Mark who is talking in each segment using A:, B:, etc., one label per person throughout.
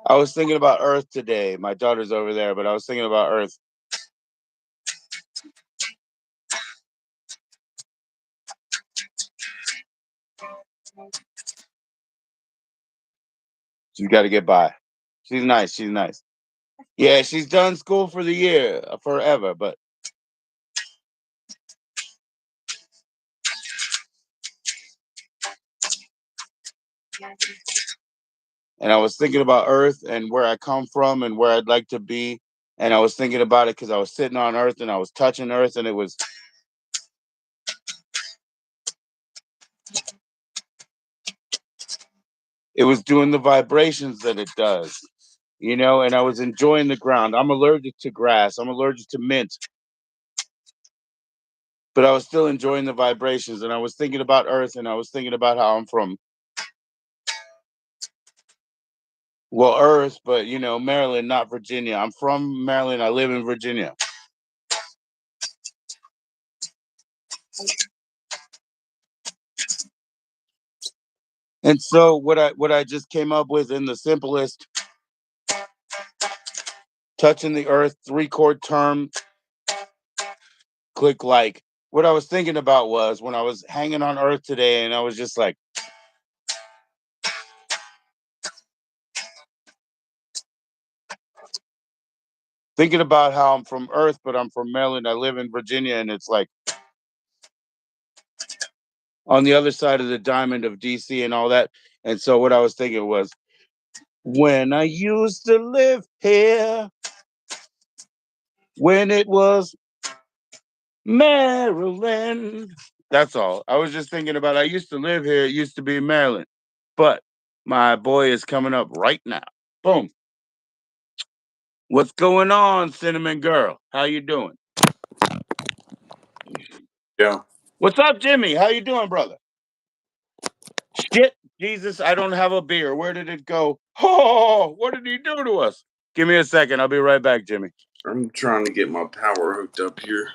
A: I was thinking about Earth today. My daughter's over there, but I was thinking about Earth. She's got to get by. She's nice. She's nice. Yeah, she's done school for the year, forever. But and I was thinking about Earth and where I come from and where I'd like to be. And I was thinking about it because I was sitting on Earth and I was touching Earth, and it was doing the vibrations that it does, and I was enjoying the ground. I'm allergic to grass. I'm allergic to mint, but I was still enjoying the vibrations. And I was thinking about Earth, and I was thinking about how I'm from, well, Earth, but Maryland, not Virginia. I'm from Maryland. I live in Virginia. And so what I just came up with in the simplest, touching the earth, 3 chord term, click like. What I was thinking about was when I was hanging on Earth today, and I was just like thinking about how I'm from Earth, but I'm from Maryland. I live in Virginia, and it's like on the other side of the diamond of DC and all that. And so what I was thinking was, when I used to live here, when it was Maryland. That's all. I was just thinking about, I used to live here. It used to be Maryland. But my boy is coming up right now. Boom. What's going on, Cinnamon Girl? How you doing?
B: Yeah.
A: What's up, Jimmy? How you doing, brother? Shit, Jesus, I don't have a beer. Where did it go? Oh, what did he do to us? Give me a second. I'll be right back, Jimmy.
B: I'm trying to get my power hooked up here.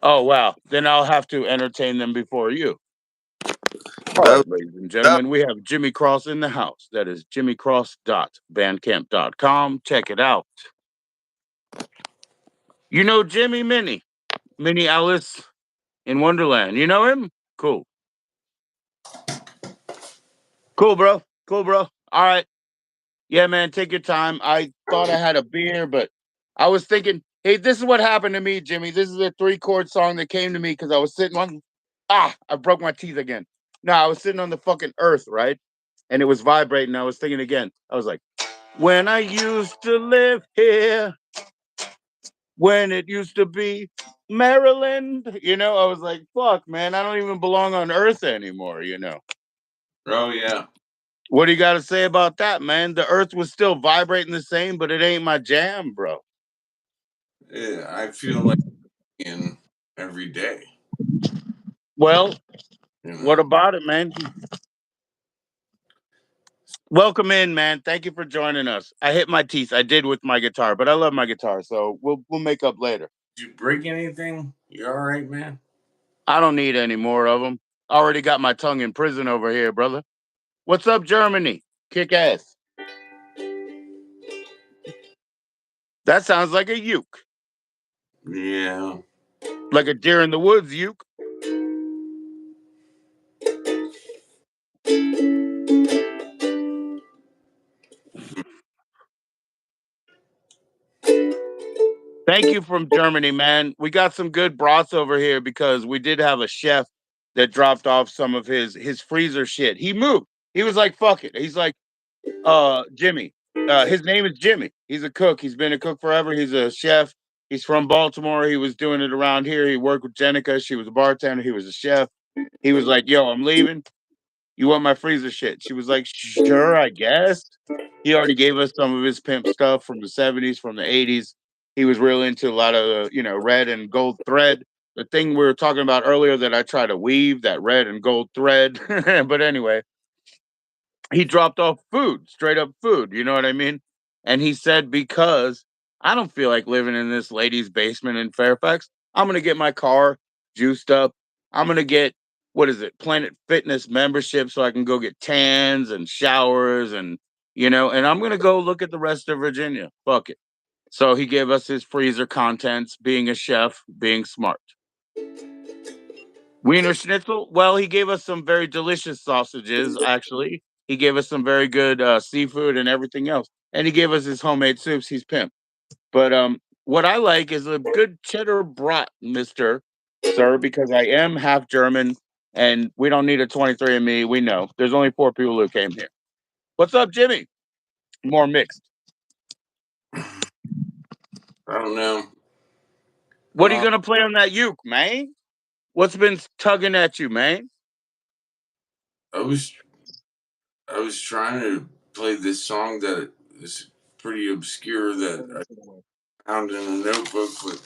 A: Oh, wow. Then I'll have to entertain them before you. All
B: That,
A: right, ladies and
B: that,
A: gentlemen, we have Jimmy Cross in the house. That is jimmycross.bandcamp.com. Check it out. You know Jimmy Minnie Alice in Wonderland. You know him? Cool. Cool, bro. Cool, bro. All right. Yeah, man, take your time. I thought I had a beer, but I was thinking, hey, this is what happened to me, Jimmy. This is a 3 chord song that came to me because I was sitting on, I broke my teeth again. No, I was sitting on the fucking earth, right? And it was vibrating. I was thinking again. I was like, when I used to live here, when it used to be Maryland, I was like, fuck, man, I don't even belong on earth anymore.
B: oh yeah,
A: What do you got to say about that, man? The earth was still vibrating the same, but it ain't my jam, bro.
B: yeah. I feel like in every day.
A: Well,
B: You
A: what
B: know.
A: about it, man? Welcome in, man. Thank you for joining us. I hit my teeth. I did with my guitar, but I love my guitar, so we'll make up later.
B: Did you break anything? You all right, man?
A: I don't need any more of them. I already got my tongue in prison over here, brother. What's up, Germany? Kick ass. That sounds like a uke,
B: Yeah.
A: like a deer in the woods uke. Thank you from Germany, man. We got some good brats over here because we did have a chef that dropped off some of his freezer shit. He moved. He was like, "Fuck it." He's like, Jimmy. His name is Jimmy. He's a cook. He's been a cook forever. He's a chef. He's from Baltimore. He was doing it around here. He worked with Jenica. She was a bartender. He was a chef. He was like, "Yo, I'm leaving. You want my freezer shit?" She was like, "Sure, I guess." He already gave us some of his pimp stuff from the 70s, from the 80s. He was real into a lot of, red and gold thread. The thing we were talking about earlier that I try to weave, that red and gold thread. But anyway, he dropped off food, straight up food. You know what I mean? And he said, because I don't feel like living in this lady's basement in Fairfax, I'm going to get my car juiced up. I'm going to get, what is it, Planet Fitness membership so I can go get tans and showers and, and I'm gonna go look at the rest of Virginia. Fuck it. So he gave us his freezer contents, being a chef, being smart. Wiener Schnitzel. Well, he gave us some very delicious sausages. Actually, he gave us some very good seafood and everything else, and he gave us his homemade soups. He's pimp. But what I like is a good cheddar brat, Mister Sir, because I am half German, and we don't need a 23andMe. We know there's only 4 people who came here. What's up, Jimmy? More mixed.
B: I don't know.
A: What are you
B: Uh,
A: gonna play on that uke, man? What's been tugging at you, man?
B: I was I was trying to play this song that is pretty obscure that I found in a notebook, but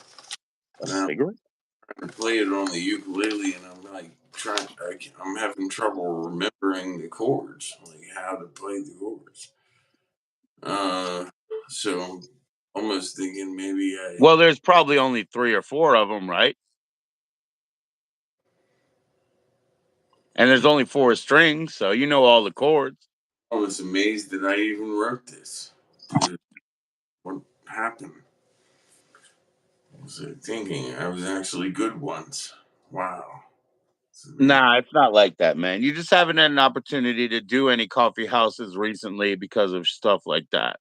A: A
B: now
A: cigarette?
B: I play it on the ukulele, and I'm like I'm having trouble remembering the chords, like how to play the chords. Uh, so I'm almost thinking maybe
A: Well, there's probably only 3 or 4 of them, right? And there's only 4 strings, so you know all the chords.
B: I was amazed that I even wrote this. The- What happened? Was I thinking I was actually good once? Wow, it's amazing.
A: Nah, it's not like that, man. You just haven't had an opportunity to do any coffee houses recently because of stuff like that.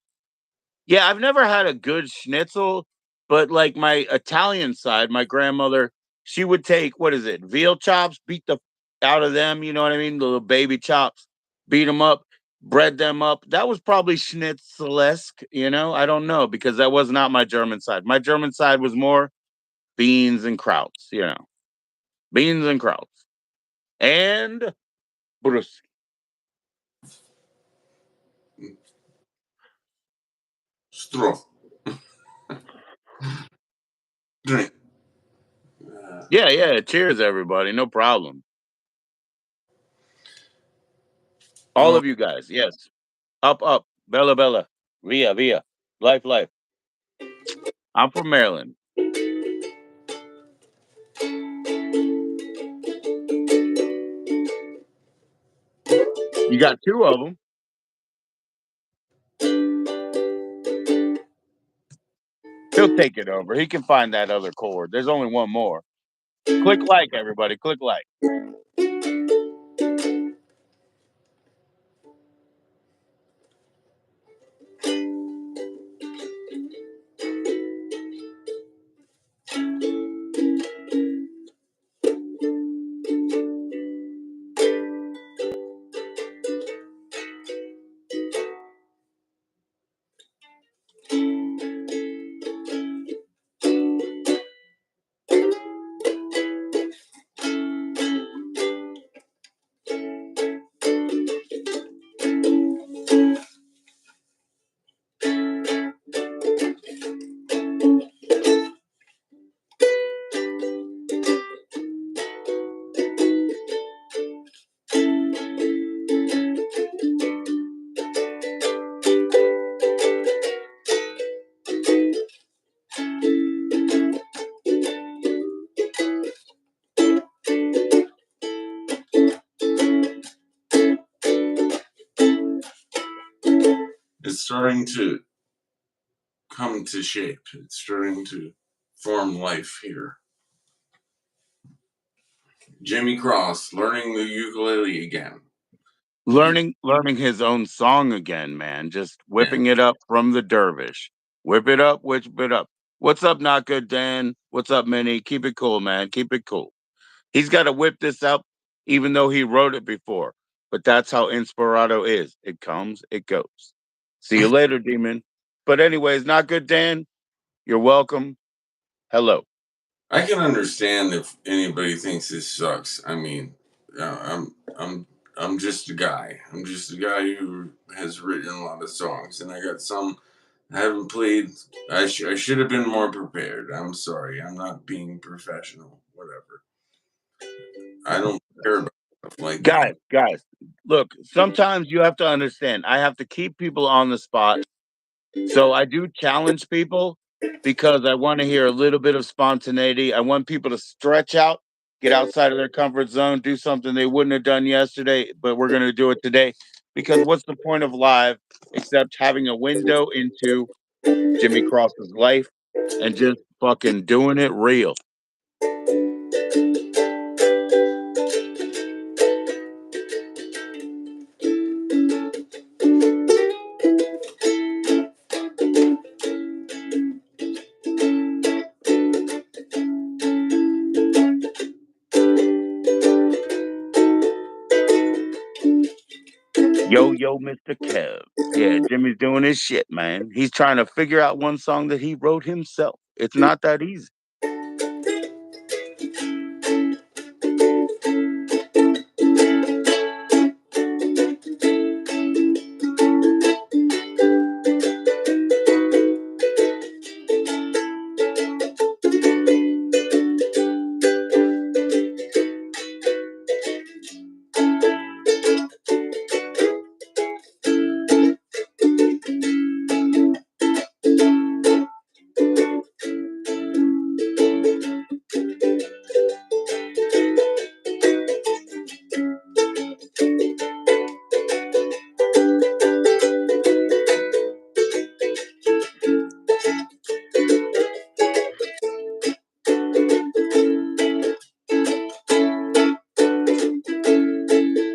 A: Yeah, I've never had a good schnitzel, but like my Italian side, my grandmother, she would take what is it, veal chops, beat the out of them. You know what I mean? The little baby chops, beat them up, bread them up. That was probably schnitzelesque. I don't know because that was not my German side. My German side was more beans and krauts. Beans and krauts and Bruce.
B: Straw. Drink. Uh,
A: Yeah, yeah. Cheers, everybody. No problem. All
B: oh,
A: of you guys. Yes. Up, up. Bella, Bella. Via, Via. Life, life. I'm from Maryland. You got 2 of them. He'll take it over. He can find that other chord. There's only one more. Click like, everybody. Click like.
B: it's starting to come to shape. It's starting to form life here. Jimmy Cross learning the ukulele again. He,
A: Learning his own song again, man. Just
B: yeah.
A: whipping it up from the dervish. Whip it up, whip it up. What's up, not good, Dan? What's up, Minnie? Keep it cool, man. Keep it cool. He's got to whip this up, even though he wrote it before. But that's how Inspirato is. It comes, it goes. See you later, demon. But anyways, not good, Dan. You're welcome. Hello.
B: I can understand if anybody thinks this sucks. I mean, I'm just a guy. I'm just a guy who has written a lot of songs, and I got some I haven't played. I should have been more prepared. I'm sorry. I'm not being professional. Whatever. I don't care about stuff like that.
A: Guys, look, sometimes you have to understand. I have to keep people on the spot. So I do challenge people because I want to hear a little bit of spontaneity. I want people to stretch out, get outside of their comfort zone, do something they wouldn't have done yesterday, but we're going to do it today. because what's the point of live except having a window into Jimmy Cross's life and just fucking doing it real. Yo, yo, Mr. Kev. Yeah, Jimmy's doing his shit, man. He's trying to figure out one song that he wrote himself. It's not that easy.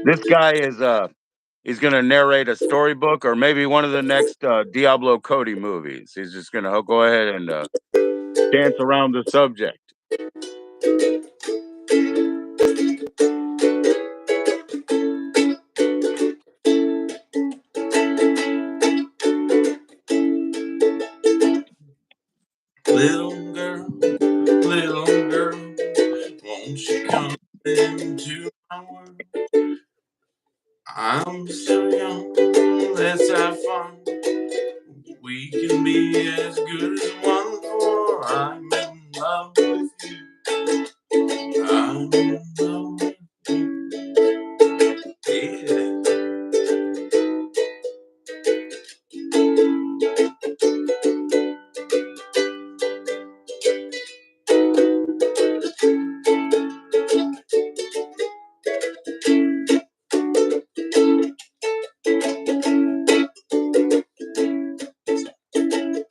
A: This guy is he's gonna narrate a storybook or maybe one of the next Diablo Cody movies. He's just gonna go ahead and dance around the subject.
B: Little girl, won't you come into my world? I'm so young, let's have fun. We can be as good as one, for I'm in love with you. I'm in love with you. Yeah.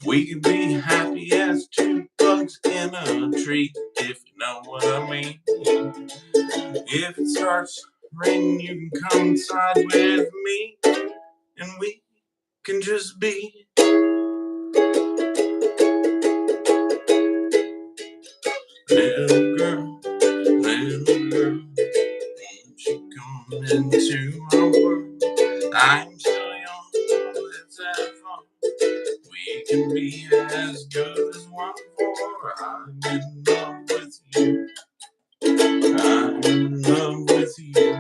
B: We can be happy as two bugs in a tree, if you know what I mean. If it starts raining, you can come inside with me, and we can just be. Little girl, won't you come into my world? I'm so young, let's have fun. We can be as good as one, for I'm in love with you. I'm in love with you.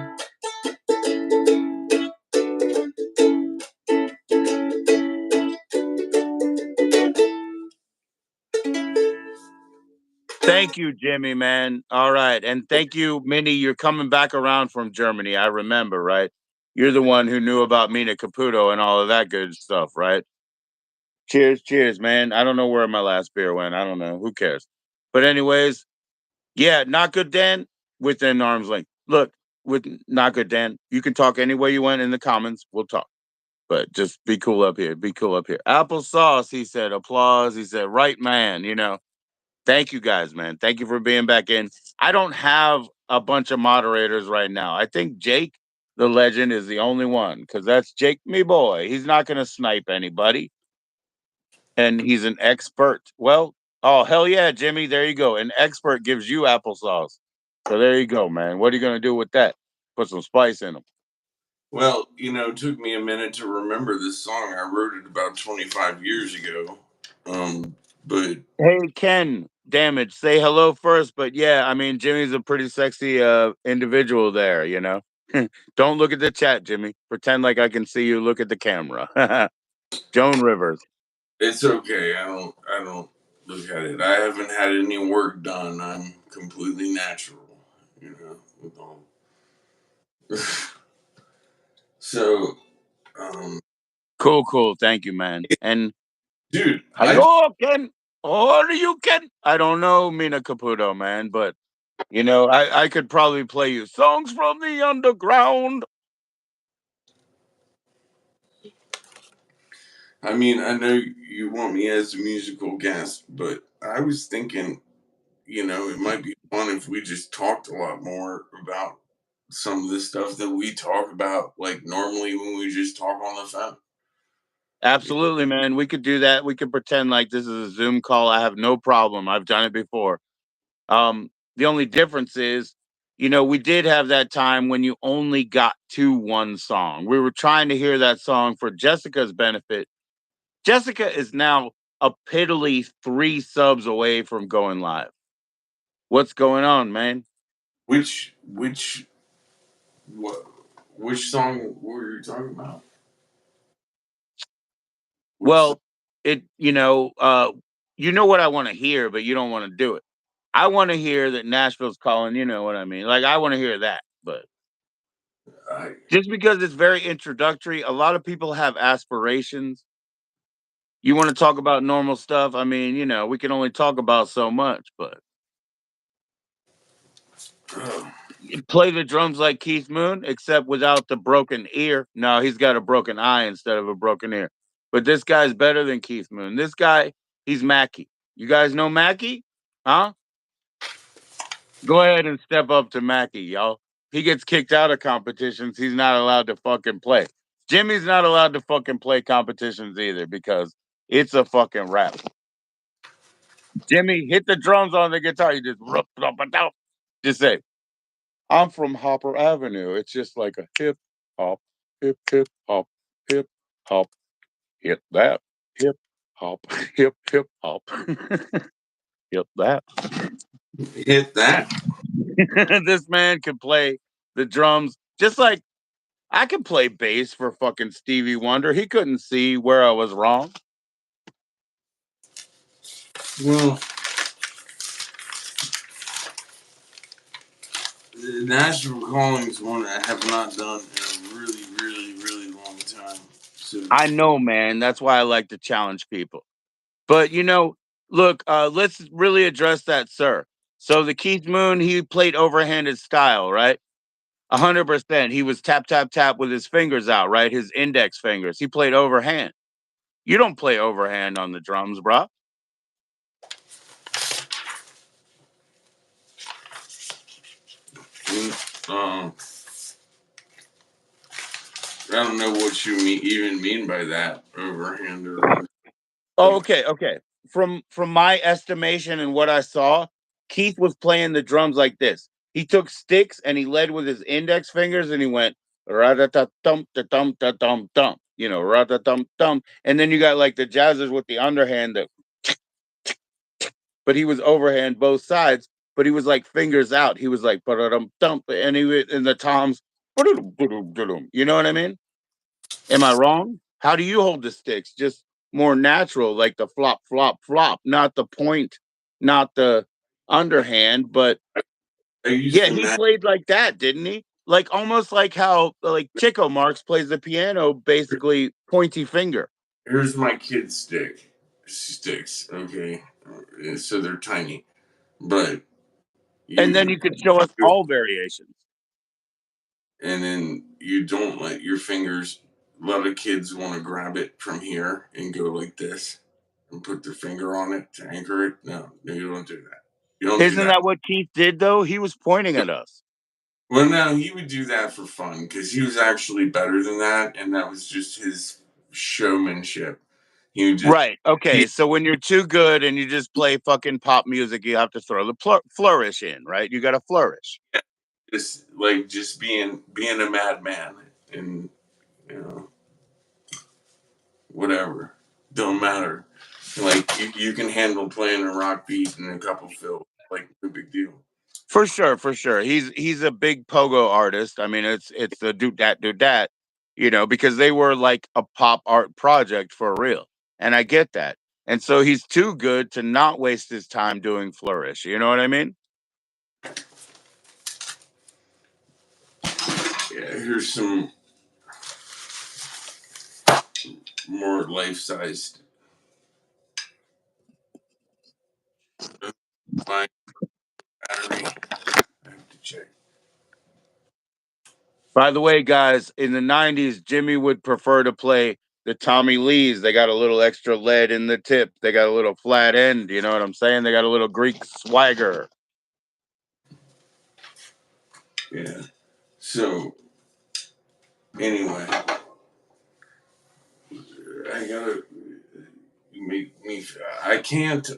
A: Thank you, Jimmy, man. All right. And thank you, Minnie. You're coming back around from Germany. I remember, right? You're the one who knew about Mina Caputo and all of that good stuff, right? Cheers, cheers, man. I don't know where my last beer went. I don't know. Who cares? But anyways, yeah, not good Dan within arm's length. Look, with not good Dan, you can talk any way you want in the comments. We'll talk. But just be cool up here. Be cool up here. Applesauce, he said. Applause. He said, right man. Thank you guys, man. Thank you for being back in. I don't have a bunch of moderators right now. I think Jake, the legend, is the only one because that's Jake, me boy. He's not going to snipe anybody, and he's an expert. Well, oh hell yeah, Jimmy. There you go. An expert gives you applesauce. So there you go, man. What are you going to do with that? Put some spice in them.
B: Well, it took me a minute to remember this song. I wrote it about 25 years ago. But
A: Hey Ken, damage. Say hello first, but yeah, I mean Jimmy's a pretty sexy individual there. Don't look at the chat, Jimmy. Pretend like I can see you. Look at the camera. Joan Rivers.
B: it's okay. I don't look at it. I haven't had any work done. I'm completely natural, with all. So, um,
A: Cool, cool. Thank you, man. And
B: dude,
A: hello, Ken. Or you Ken. I don't know Mina Caputo, man, but I could probably play you songs from the underground.
B: I mean, I know you want me as a musical guest, but I was thinking, it might be fun if we just talked a lot more about some of the stuff that we talk about, like normally when we just talk on the phone.
A: Absolutely, man. We could do that. We could pretend like this is a Zoom call. I have no problem. I've done it before. The only difference is, we did have that time when you only got to one song. We were trying to hear that song for Jessica's benefit. Jessica is now a piddly 3 subs away from going live. What's going on, man?
B: Which what which song were you talking about? Which song?
A: Well, you know what I want to hear, but you don't want to do it. I want to hear that Nashville's calling. You know what I mean? Like I want to hear that, but
B: I,
A: just because it's very introductory, a lot of people have aspirations. You want to talk about normal stuff? I mean, we can only talk about so much, but
B: oh,
A: you play the drums like Keith Moon, except without the broken ear. No, he's got a broken eye instead of a broken ear. But this guy's better than Keith Moon. This guy, he's Mackie. You guys know Mackie? Huh? Go ahead and step up to Mackie, y'all. He gets kicked out of competitions. He's not allowed to fucking play. Jimmy's not allowed to fucking play competitions either because it's a fucking rap. Jimmy, hit the drums on the guitar. You just just say, I'm from Hopper Avenue. It's just like a hop, hip hop, hip hop, hit that, hip hop, hip hop, hit that.
B: hit that.
A: This man can play the drums just like I can play bass for fucking Stevie Wonder. He couldn't see where I was wrong.
B: Well, National Calling is one I have not done in a really, really, really long time. So
A: I know, man. That's why I like to challenge people. But look, let's really address that, sir. So the Keith Moon, he played overhanded style, right? 100%. He was tap tap tap with his fingers out, right? His index fingers. He played overhand. You don't play overhand on the drums, bro.
B: um, I don't know what you even mean by that overhand or under.
A: Oh,
B: Like,
A: okay, okay. From my estimation and what I saw, Keith was playing the drums like this. He took sticks and he led with his index fingers and he went ra-da-da-dum da-dum da-dum dum. Ra-da-dum dum. And then you got like the jazzers with the underhand that but he was overhand both sides, but he was like fingers out. He was like ba-da-dum dum and in the toms. You know what I mean? Am I wrong? How do you hold the sticks? Just more natural, like the flop, flop, flop, not the point, not the underhand. But
B: I used
A: yeah,
B: to
A: he
B: imagine.
A: played like that, didn't he? Like almost like how like Chico Marx plays the piano, basically pointy finger.
B: Here's my kid sticks. Okay, so they're tiny, but
A: And then
B: you
A: you could show us all variations.
B: and then you don't let your fingers. A lot of kids want to grab it from here and go like this and put their finger on it to anchor it. No, no, you don't do that. You don't do
A: Isn't
B: that.
A: that what Keith did though? He was pointing at us.
B: Well, no, he would do that for fun because he was actually better than that, and that was just his showmanship. He would just
A: Right.
B: he
A: Okay. So when you're too good and you just play fucking pop music, you have to throw the flourish in, right? You got to flourish.
B: just being a madman and you know whatever don't matter. Like you can handle playing a rock beat and a couple fills, like no big deal.
A: For sure, for sure. He's a big pogo artist. I mean, it's the do dat, because they were like a pop art project for real. And I get that. And so he's too good to not waste his time doing flourish. You know what I mean?
B: Yeah, here's some more life sized. My battery. I have to check.
A: By the way, guys, in the 90s, Jimmy would prefer to play the Tommy Lees, they got a little extra lead in the tip. They got a little flat end. You know what I'm saying? They got a little Greek swagger.
B: Yeah. So anyway, I gotta make me. I can't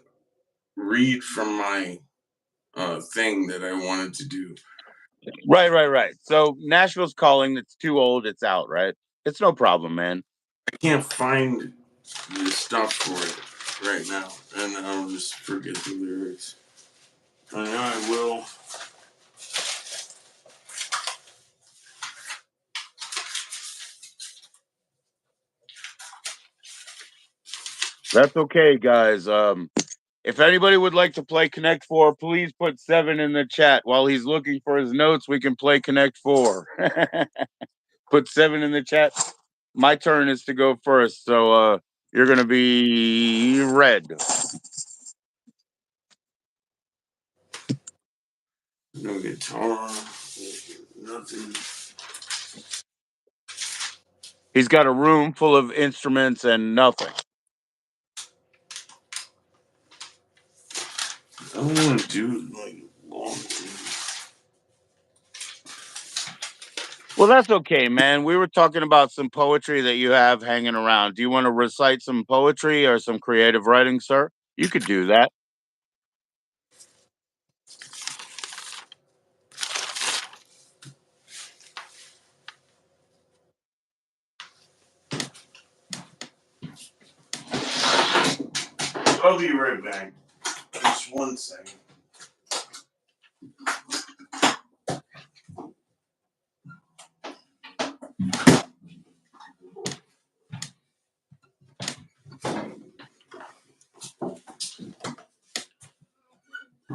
B: read from my thing that I wanted to do.
A: Right, right, right. So Nashville's calling. It's too old. It's out. Right. It's no problem, man.
B: I can't find the stuff for it right now, and I'll just forget the lyrics. I know I will.
A: That's okay, guys. If anybody would like to play Connect Four, please put 7 in the chat. While he's looking for his notes, we can play Connect Four. Put 7 in the chat. My turn is to go first, so you're gonna be red.
B: No guitar, nothing.
A: He's got a room full of instruments and nothing.
B: I don't want to do like long.
A: Well, that's okay, man. We were talking about some poetry that you have hanging around. Do you want to recite some poetry or some creative writing, sir? You could do that.
B: I'll be right back. Just 1 second.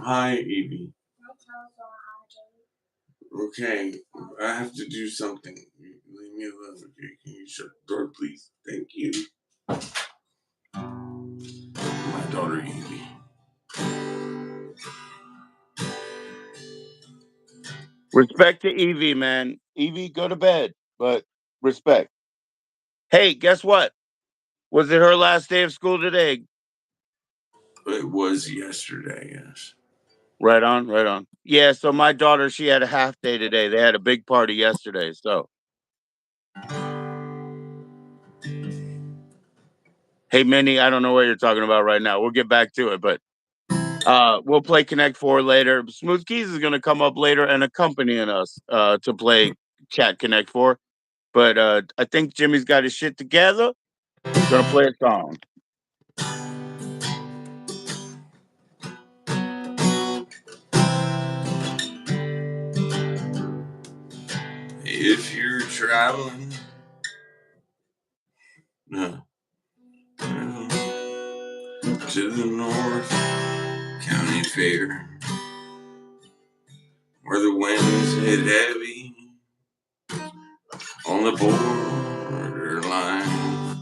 B: Hi, Evie. Okay, I have to do something. Leave me alone. Okay, can you shut the door, please? Thank you. My daughter, Evie.
A: Respect to Evie, man. Evie, go to bed, but respect. Hey, guess what? Was it her last day of school today?
B: It was yesterday, yes.
A: Right on, right on. Yeah, so my daughter, she had a half day today. They had a big party yesterday. So, hey, Minnie, I don't know what you're talking about right now. We'll get back to it, but we'll play Connect Four later. Smooth Keys is going to come up later and accompanying us to play Chat Connect Four. But I think Jimmy's got his shit together. Gonna play a song.
B: If you're traveling, no, to the North County Fair, where the winds hit heavy on the borderline,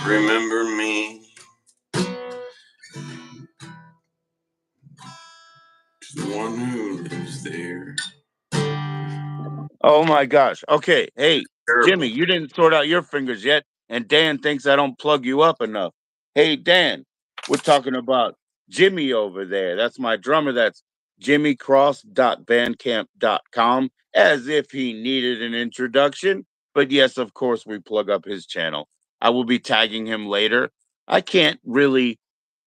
B: remember me to the one who lives there.
A: Oh my gosh. Okay. Hey, Jimmy,
B: Terrible.
A: you didn't sort out your fingers yet. And Dan thinks I don't plug you up enough. Hey, Dan, we're talking about Jimmy over there. That's my drummer. That's jimmycross.bandcamp.com, as if he needed an introduction. But yes, of course, we plug up his channel. I will be tagging him later. I can't really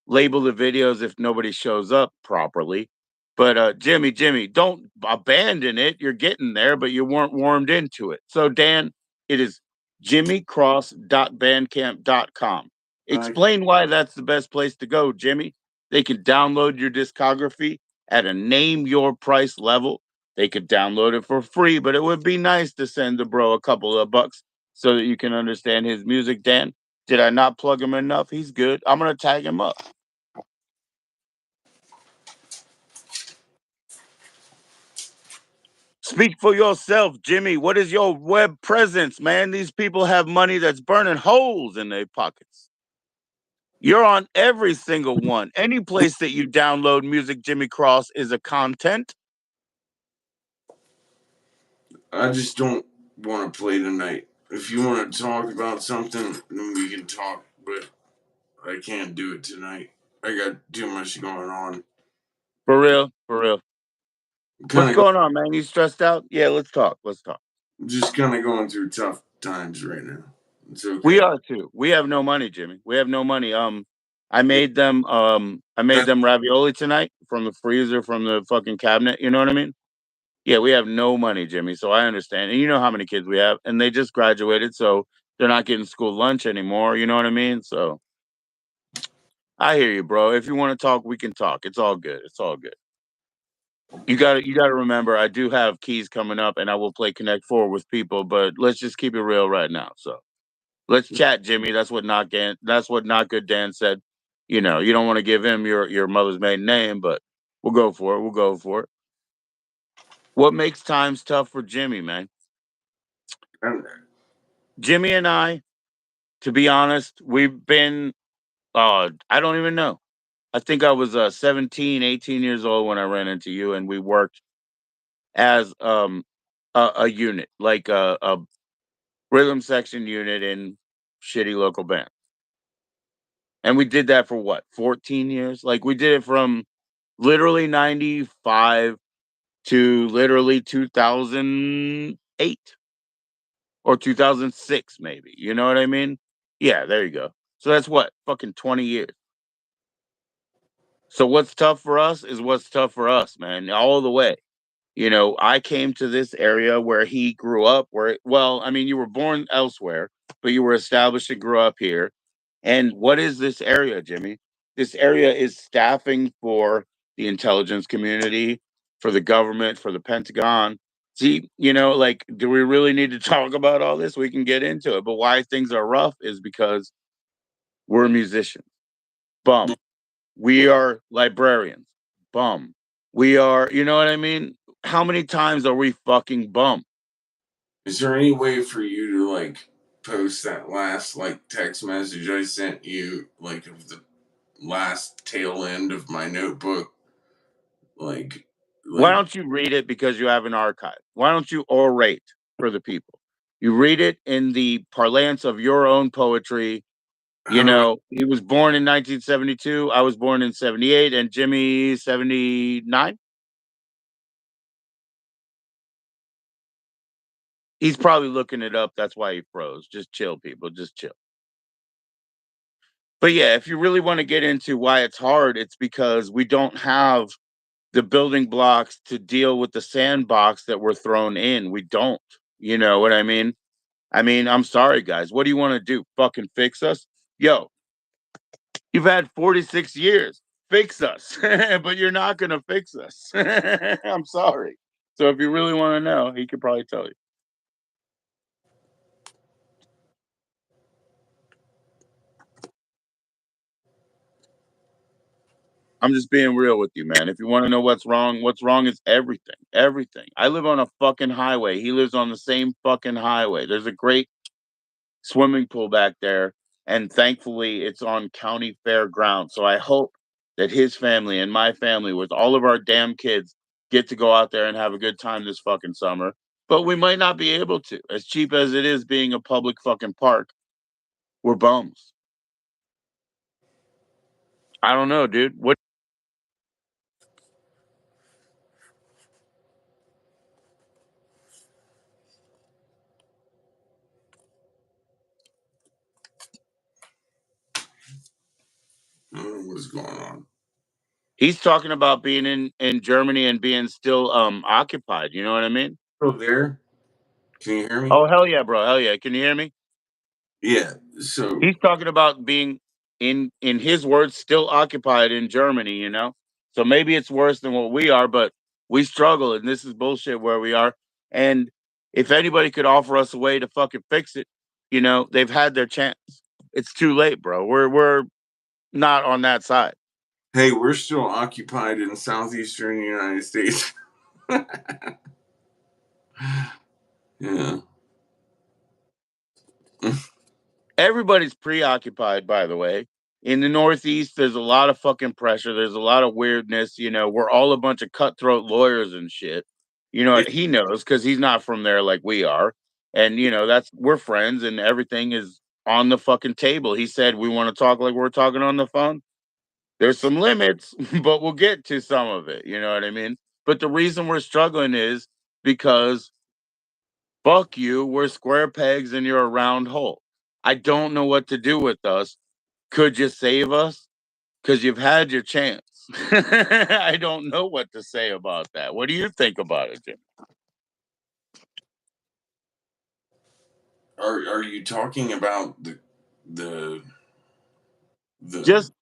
A: label the videos if nobody shows up properly. But Jimmy, don't abandon it. You're getting there, but you weren't warmed into it. So Dan, it is jimmycross.bandcamp.com.
B: I,
A: Explain why that's the best place to go, Jimmy. They can download your discography at a name your price level. They could download it for free, but it would be nice to send the bro a couple of bucks so that you can understand his music, Dan. Did I not plug him enough? He's good. I'm going to tag him up. Speak for yourself, Jimmy. What is your web presence, man? These people have money that's burning holes in their pockets. You're on every single one. Any place that you download music, Jimmy Cross is a content.
B: I just don't want to play tonight. if you want to talk about something, then we can talk. But I can't do it tonight. I got too much going on.
A: For real, for real. What's
B: Kind of
A: going on, man? You stressed out? Yeah, let's talk. Let's talk.
B: just kind of going through tough times right now. It's
A: We
B: okay.
A: are too. We have no money, Jimmy. We have no money.
B: Yeah,
A: I made
B: that,
A: them ravioli tonight from the freezer from the fucking cabinet, you know what I mean? Yeah, we have no money, Jimmy. So I understand. And you know how many kids we have and they just graduated, so they're not getting school lunch anymore, you know what I mean? So I hear you, bro. If you want to talk, we can talk. It's all good. It's all good. You gotta remember I do have keys coming up and I will play Connect Four with people, but let's just keep it real right now. So let's chat, Jimmy. That's what not good Dan said. You know, you don't want to give him your mother's maiden name, but we'll go for it. We'll go for it. What makes times tough for Jimmy, man?
B: and
A: Jimmy and I, to be honest, we've been I don't even know. I think I was 17, 18 years old when I ran into you and we worked as a unit, like a rhythm section unit in shitty local band. And we did that for what, 14 years? Like we did it from literally 95 to literally 2008 or 2006 maybe. You know what I mean? Yeah, there you go. So that's what? Fucking 20 years. So what's tough for us is what's tough for us, man, all the way. You know, I came to this area where he grew up, well, I mean, you were born elsewhere, but you were established and grew up here. And what is this area, Jimmy? This area is staffing for the intelligence community, for the government, for the Pentagon. See, you know, like, do we really need to talk about all this? We can get into it. But why things are rough is because we're musicians. Bum. We are librarians. Bum. We are, you know what I mean? How many times are we fucking bum?
B: is there any way for you to like post that last like text message I sent you, like of the last tail end of my notebook, like
A: Why
B: like
A: don't you read it because you have an archive? Why don't you orate for the people? You read it in the parlance of your own poetry. You
B: how do I?
A: know, he was born in 1972. I was born in 78, and Jimmy 79. He's probably looking it up. That's why he froze. Just chill, people. Just chill. But yeah, if you really want to get into why it's hard, it's because we don't have the building blocks to deal with the sandbox that we're thrown in. We don't. You know what I mean? I'm sorry, guys. What do you want to do? Fucking fix us? Yo, you've had 46 years. Fix us. But you're not going to fix us. I'm sorry. So if you really want to know, he could probably tell you. I'm just being real with you, man. If you want to know what's wrong is everything. Everything. I live on a fucking highway. He lives on the same fucking highway. There's a great swimming pool back there, and thankfully it's on county fair ground. So I hope that his family and my family, with all of our damn kids, get to go out there and have a good time this fucking summer. But we might not be able to. As cheap as it is being a public fucking park, we're bums. I don't know, dude. What
B: I don't know what's going on.
A: he's talking about being in Germany and being still occupied, you know what I mean?
B: Oh, there. Can you hear me?
A: Oh hell yeah, bro. Hell yeah. Can you hear me?
B: Yeah. So
A: He's talking about being in his words still occupied in Germany, you know? So maybe it's worse than what we are, but we struggle and this is bullshit where we are. And if anybody could offer us a way to fucking fix it, you know, they've had their chance. It's too late, bro. We're not on that side.
B: hey, we're still occupied in southeastern United States. Yeah.
A: Everybody's preoccupied, by the way. In the Northeast, there's a lot of fucking pressure. There's a lot of weirdness. You know, we're all a bunch of cutthroat lawyers and shit. You know,
B: It,
A: he knows because he's not from there like we are. And that's we're friends and everything is on the fucking table. He said we want to talk like we're talking on the phone. There's some limits, but we'll get to some of it. You know what I mean? But the reason we're struggling is because fuck you, we're square pegs and you're a round hole. I don't know what to do with us. Could you save us? Because you've had your chance. I don't know what to say about that. What do you think about it, Jim?
B: Are you talking about the the
A: Just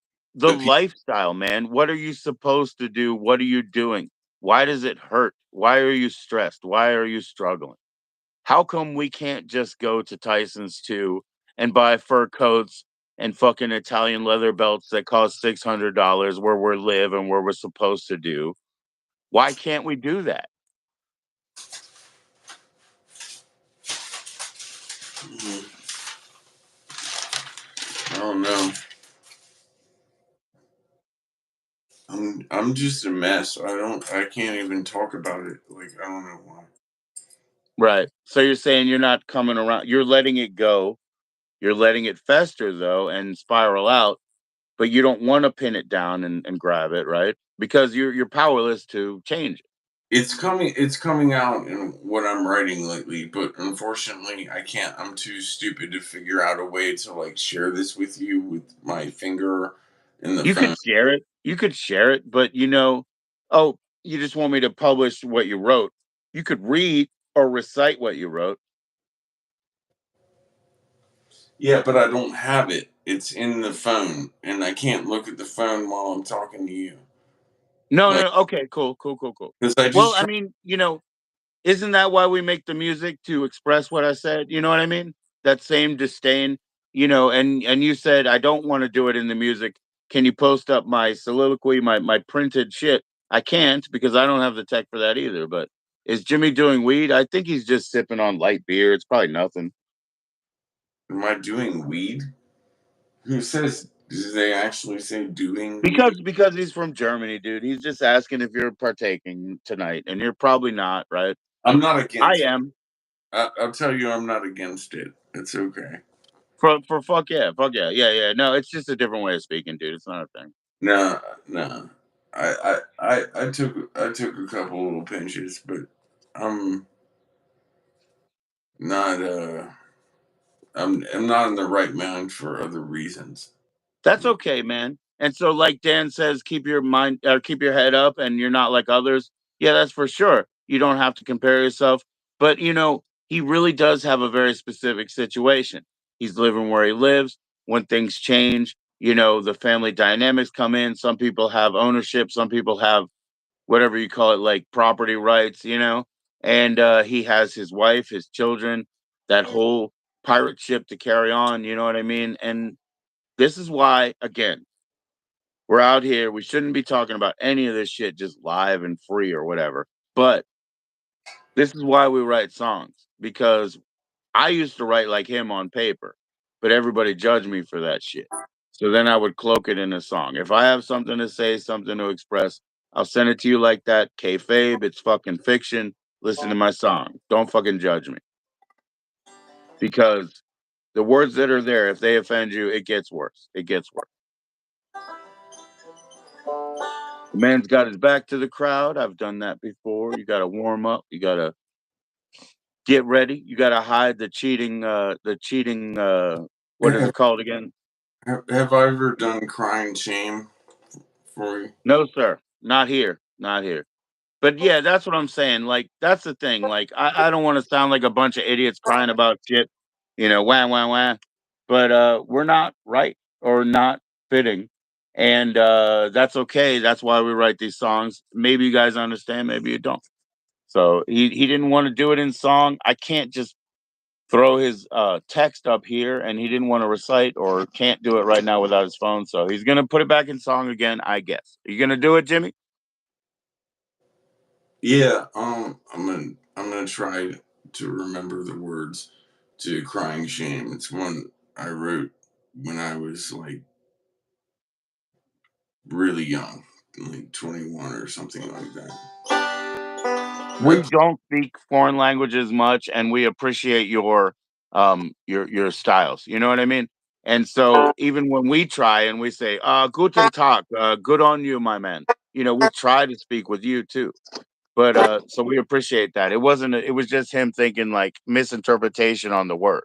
A: the
B: the people?
A: lifestyle, man. What are you supposed to do? What are you doing? Why does it hurt? Why are you stressed? Why are you struggling? How come we can't just go to Tyson's too and buy fur coats and fucking Italian leather belts that cost $600 where we live and where we're supposed to do? Why can't we do that?
B: I don't know. I'm just a mess. I can't even talk about it. Like I don't know why.
A: Right. So you're saying you're not coming around. You're letting it go. You're letting it fester though and spiral out, but you don't want to pin it down and grab it, right? Because you're powerless to change it.
B: It's coming out in what I'm writing lately, but unfortunately I can't. I'm too stupid to figure out a way to like share this with you with my finger in the
A: You could
B: phone.
A: share it. You could share it, but oh, you just want me to publish what you wrote. You could read or recite what you wrote.
B: Yeah, but I don't have it. It's in the phone and I can't look at the phone while I'm talking to you.
A: No,
B: Like
A: no, okay, cool, cool, cool, cool.
B: cuz I
A: Well,
B: just
A: I
B: try.
A: mean, isn't that why we make the music to express what I said? You know what I mean? That same disdain, and you said I don't want to do it in the music. Can you post up my soliloquy, my printed shit? I can't because I don't have the tech for that either. But is Jimmy doing weed? I think he's just sipping on light beer. It's probably nothing.
B: Am I doing weed? Who says, do they actually say doing weed?
A: Because he's from Germany, dude. He's just asking if you're partaking tonight, and you're probably not, right?
B: I'm not
A: I
B: against it.
A: am.
B: I'll tell you, I'm not against it. It's okay.
A: For fuck yeah, yeah, yeah. No, it's just a different way of speaking, dude. It's not a thing.
B: No, no. I took a couple little pinches, but I'm not I'm not in the right mind for other reasons.
A: That's okay, man. And so, like Dan says, keep your head up, and you're not like others. Yeah, that's for sure. You don't have to compare yourself, but he really does have a very specific situation. He's living where he lives. When things change, the family dynamics come in. Some people have ownership. Some people have whatever you call it, like property rights. And he has his wife, his children, that whole pirate ship to carry on. You know what I mean? And this is why, again, we're out here. We shouldn't be talking about any of this shit just live and free or whatever. But this is why we write songs because I used to write like him on paper, but everybody judged me for that shit. So then I would cloak it in a song. If I have something to say, something to express, I'll send it to you like that. Kayfabe, it's fucking fiction. Listen to my song. Don't fucking judge me because the words that are there, if they offend you, it gets worse. It gets worse. The man's got his back to the crowd. I've done that before. You gotta warm up. You gotta get ready. You gotta hide the cheating, what is
B: Have,
A: it called again?
B: have I ever done crying shame for you?
A: No, sir. Not here. Not here. But yeah, that's what I'm saying. Like, that's the thing. Like, I don't want to sound like a bunch of idiots crying about shit, wah wah wah. But we're not right or not fitting. And that's okay. That's why we write these songs. Maybe you guys understand, maybe you don't. So he didn't want to do it in song. I can't just throw his text up here, and he didn't want to recite or can't do it right now without his phone. So he's gonna put it back in song again, I guess. Are you gonna do it, Jimmy?
B: Yeah, I'm gonna try to remember the words to crying shame. It's one I wrote when I was like really young, like 21 or something like that.
A: We
B: That's
A: don't speak foreign languages much, and we appreciate your styles. You know what I mean? And so even when we try and we say, guten tag, good on you, my man. You know, we try to speak with you too. But so we appreciate that. It was just him thinking like misinterpretation on the word.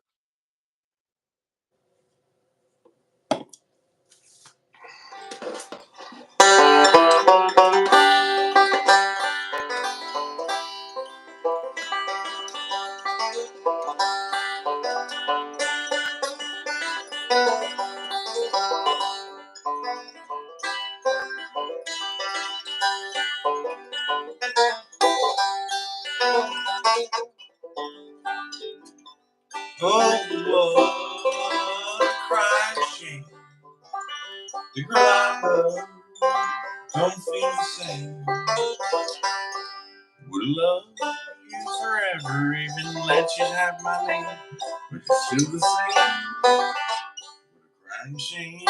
B: oh, what a crying shame. The girl I love don't feel the same. Would love you forever, even let you have my name, but you're still the same. What a crying shame.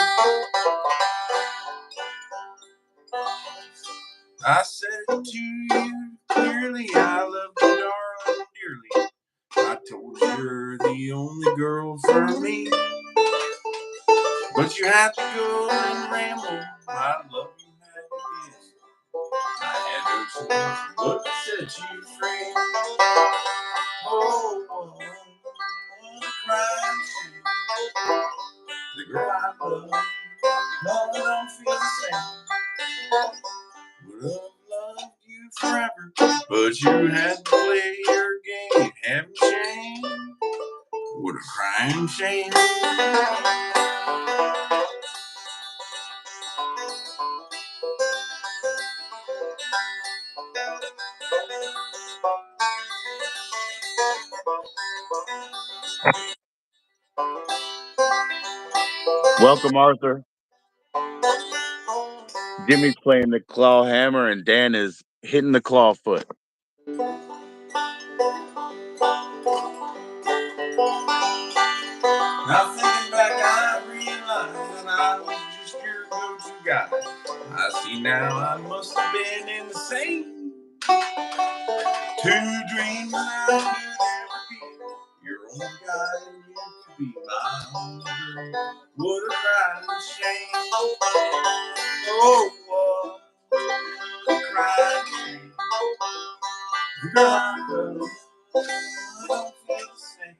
B: I said to you clearly, I love you, darling, dearly. I told you you're the only girl for me. But you had to go and ramble. I love you, had to guess. I had no choice but to set you free. Oh, what a crying shame. The girl I love, no, I don't feel the same. Would have loved you forever, but you had to play your game. Haven't changed. What a crying shame.
A: Welcome, Arthur. Jimmy's playing the claw hammer, and Dan is hitting the claw foot.
B: Now thinking back, I realized that I was just your go-to guy. I see now I must have been in the same two dreams I knew there would be. Your own guy and you could be my own girl. What a crying shame. Oh, what a crying shame. The girl I love, I don't feel the same.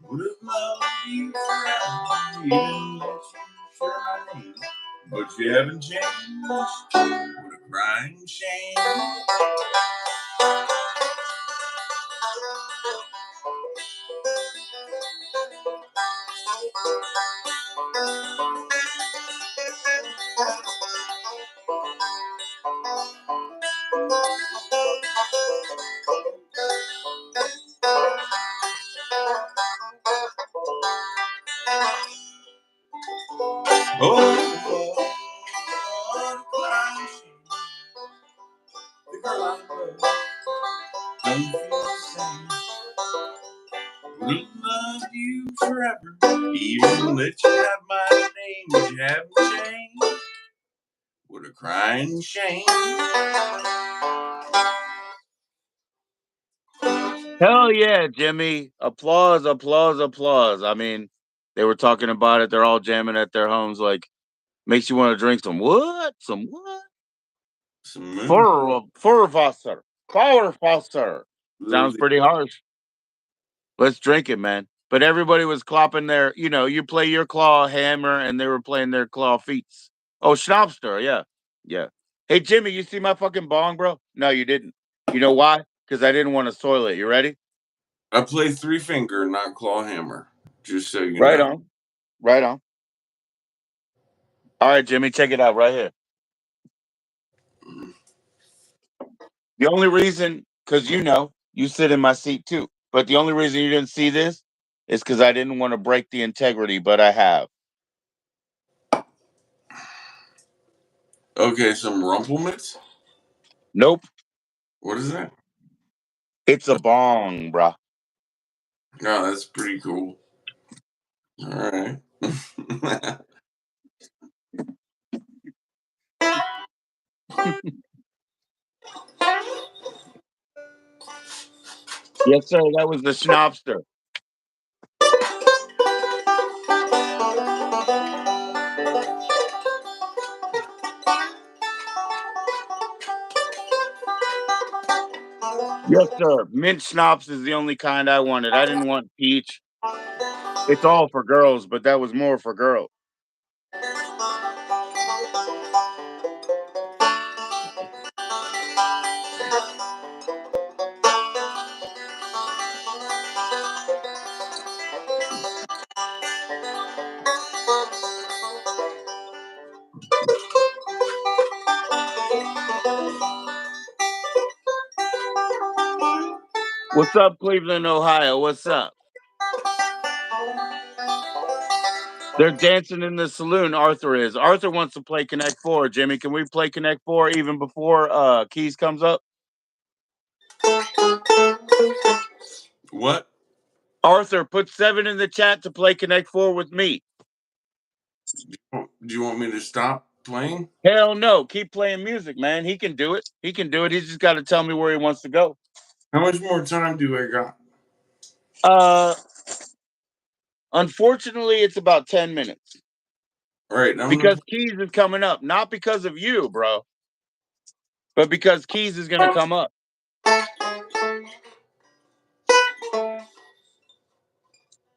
B: Would have loved you forever, even let you share my name. But you haven't changed. What a crying shame. Oh, what a crying shame. The girl I love don't feel the same. Would have loved you forever, even let you have my name. But you haven't changed. What a crying shame.
A: Hell yeah, Jimmy! Applause, applause, applause. I mean, they were talking about it. They're all jamming at their homes. Like, makes you want to drink some what? Some what?
B: Some moon.
A: Furwasser. Powerfasser. Sounds
B: Absolutely.
A: pretty harsh. Let's drink it, man. But everybody was clopping their, you play your claw hammer and they were playing their claw feet. Oh, Schnapster, yeah. Yeah. Hey, Jimmy, you see my fucking bong, bro? No, you didn't. You know why? Because I didn't want to soil it. You ready?
B: I play three finger, not claw hammer. Just so you
A: Right
B: know.
A: on. Right on. All right, Jimmy, check it out right here. The only reason, because you sit in my seat too. But the only reason you didn't see this is because I didn't want to break the integrity, but I have.
B: Okay, some rumplements.
A: Nope.
B: What is that?
A: It's a bong, bruh.
B: Oh, that's pretty cool. All right.
A: Yes, sir. That was the Schnapster. Yes, sir. Mint schnapps is the only kind I wanted. I didn't want peach. It's all for girls, but that was more for girls. What's up, Cleveland, Ohio? What's up? They're dancing in the saloon. Arthur is. Arthur wants to play Connect Four. Jimmy, can we play Connect Four even before Keys comes up?
B: What?
A: Arthur, put 7 in the chat to play Connect Four with me.
B: Do you want me to stop playing?
A: Hell no. Keep playing music, man. He can do it. He can do it. He's just got to tell me where he wants to go.
B: How much more time do I got?
A: Uh, Unfortunately, it's about 10 minutes
B: All right, I'm gonna.
A: because Keys is coming up. Not because of you, bro, but because Keys is going to come up.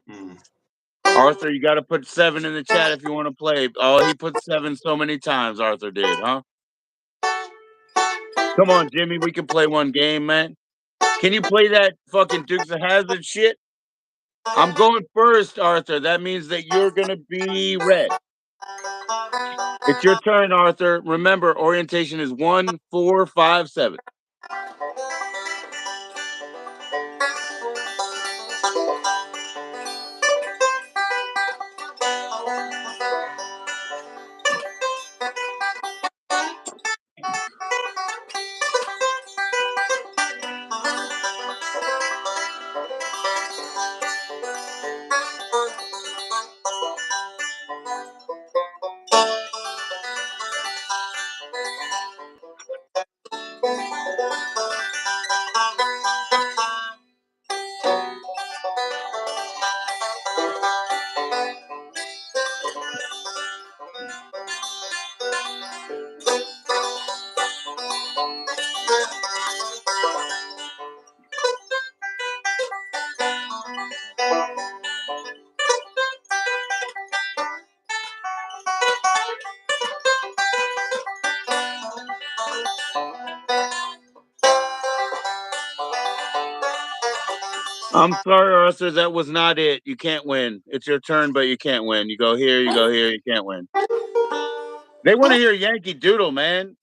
B: Hmm.
A: Arthur, you got to put 7 in the chat if you want to play. Oh, he put 7 so many times, Arthur did, huh? Come on, Jimmy. We can play one game, man. Can you play that fucking Dukes of Hazzard shit? I'm going first, Arthur. That means that you're going to be red. It's your turn, Arthur. Remember, orientation is 1, 4, 5, 7. I'm sorry, Arthur. That was not it. You can't win. It's your turn, but you can't win. You go here, you go here, you can't win. They want to hear Yankee Doodle, man.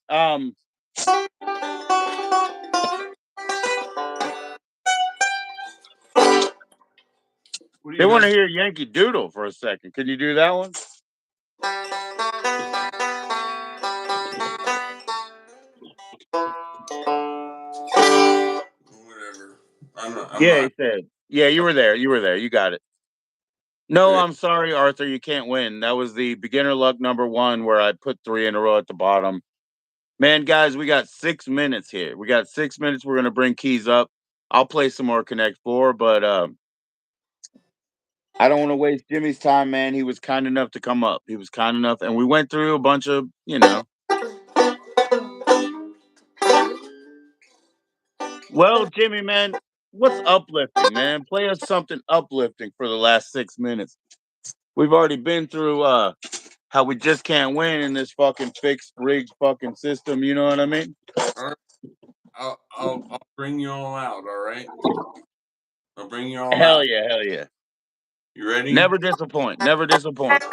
B: What do
A: They
B: you
A: want to
B: guys?
A: hear Yankee Doodle for a second. Can you do that one?
B: Whatever. I'm
A: Yeah, he
B: not.
A: said. Yeah, you were there. You were there. You got it. No, I'm sorry, Arthur. You can't win. That was the beginner luck number 1 where I put 3 in a row at the bottom. Man, guys, we got 6 minutes here. We got 6 minutes. We're gonna bring Keys up. I'll play some more Connect Four, but I don't want to waste Jimmy's time, man. He was kind enough to come up. He was kind enough, and we went through a bunch of, Well, Jimmy, man, what's uplifting, man? Play us something uplifting for the last 6 minutes. We've already been through how we just can't win in this fucking fixed rigged fucking system. You know what I mean?
B: All right. I'll bring you all out. All right. I'll bring you all
A: Hell
B: out.
A: yeah, hell yeah.
B: You ready?
A: Never disappoint. Never disappoint.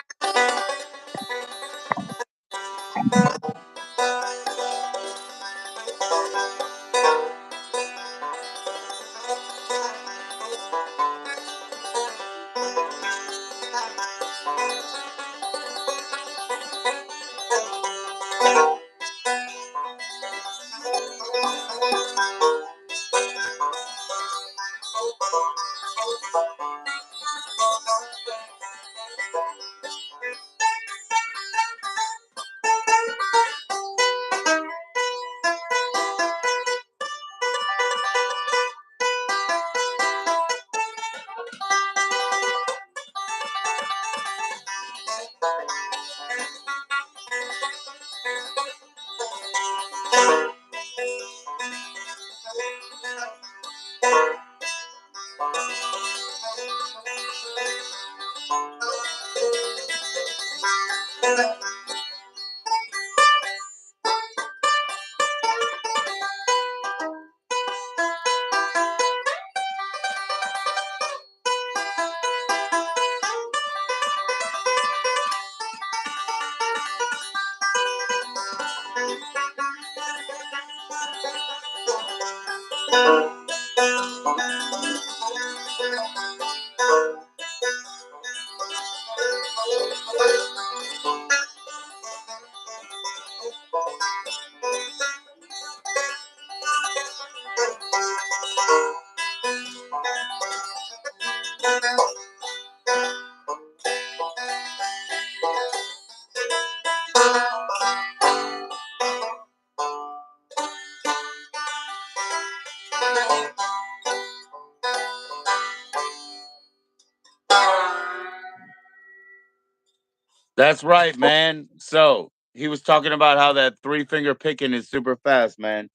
A: That's right, man. So he was talking about how that three finger picking is super fast, man.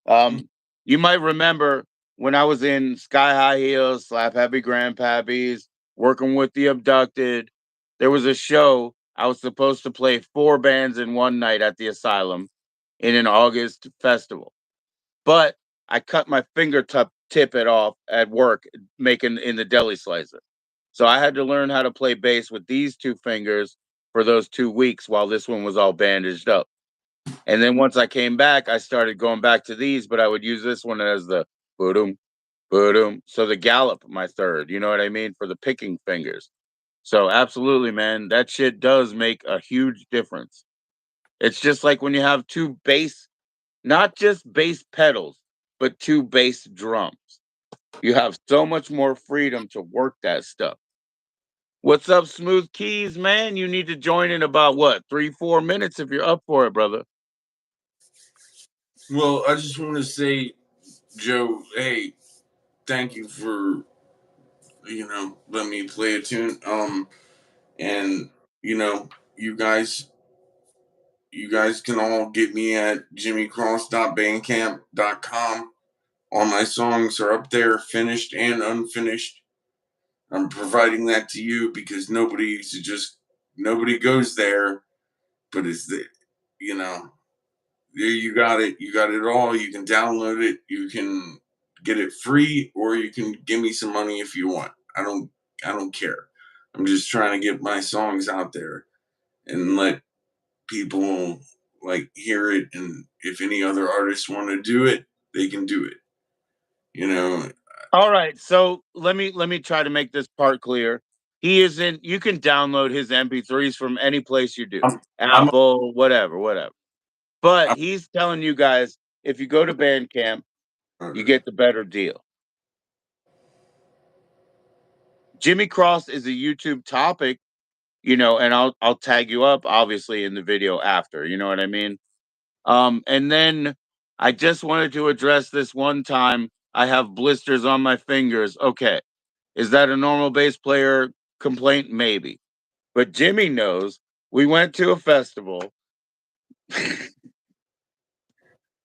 A: Um, you might remember when I was in Sky High Heels, Slap Happy Grandpappies, working with the Abducted. There was a show I was supposed to play four bands in one night at the Asylum in an August festival, but I cut my fingertip tip it off at work making in the deli slicer. So I had to learn how to play bass with these two fingers for those 2 weeks while this one was all bandaged up. And then once I came back, I started going back to these, but I would use this one as the boom, boom. So the gallop, my third, you know what I mean? For the picking fingers. So absolutely, man, that shit does make a huge difference. It's just like when you have two bass, not just bass pedals, but two bass drums. You have so much more freedom to work that stuff. What's up, Smooth Keys, man? You need to join in about what, 3, 4 minutes if you're up for it, brother.
B: Well, I just want to say, Joe, hey, thank you for letting me play a tune. And you know, you guys, you guys can all get me at jimmycross.bandcamp.com. All my songs are up there, finished and unfinished. I'm providing that to you because nobody goes there, but it's the you know there you got it. You got it all. You can download it. You can get it free, or you can give me some money if you want. I don't care. I'm just trying to get my songs out there and let people like hear it. And if any other artists want to do it, they can do it. You know,
A: All right, so let me try to make this part clear. He isn't. You can download his MP3s from any place you do,
B: I'm
A: Apple, whatever. But
B: I'm
A: he's telling you guys if you go to Bandcamp, you get the better deal. Jimmy Cross is a YouTube topic, and I'll tag you up obviously in the video after. You know what I mean? And then I just wanted to address this one time. I have blisters on my fingers. Okay. Is that a normal bass player complaint? Maybe. But Jimmy knows we went to a festival.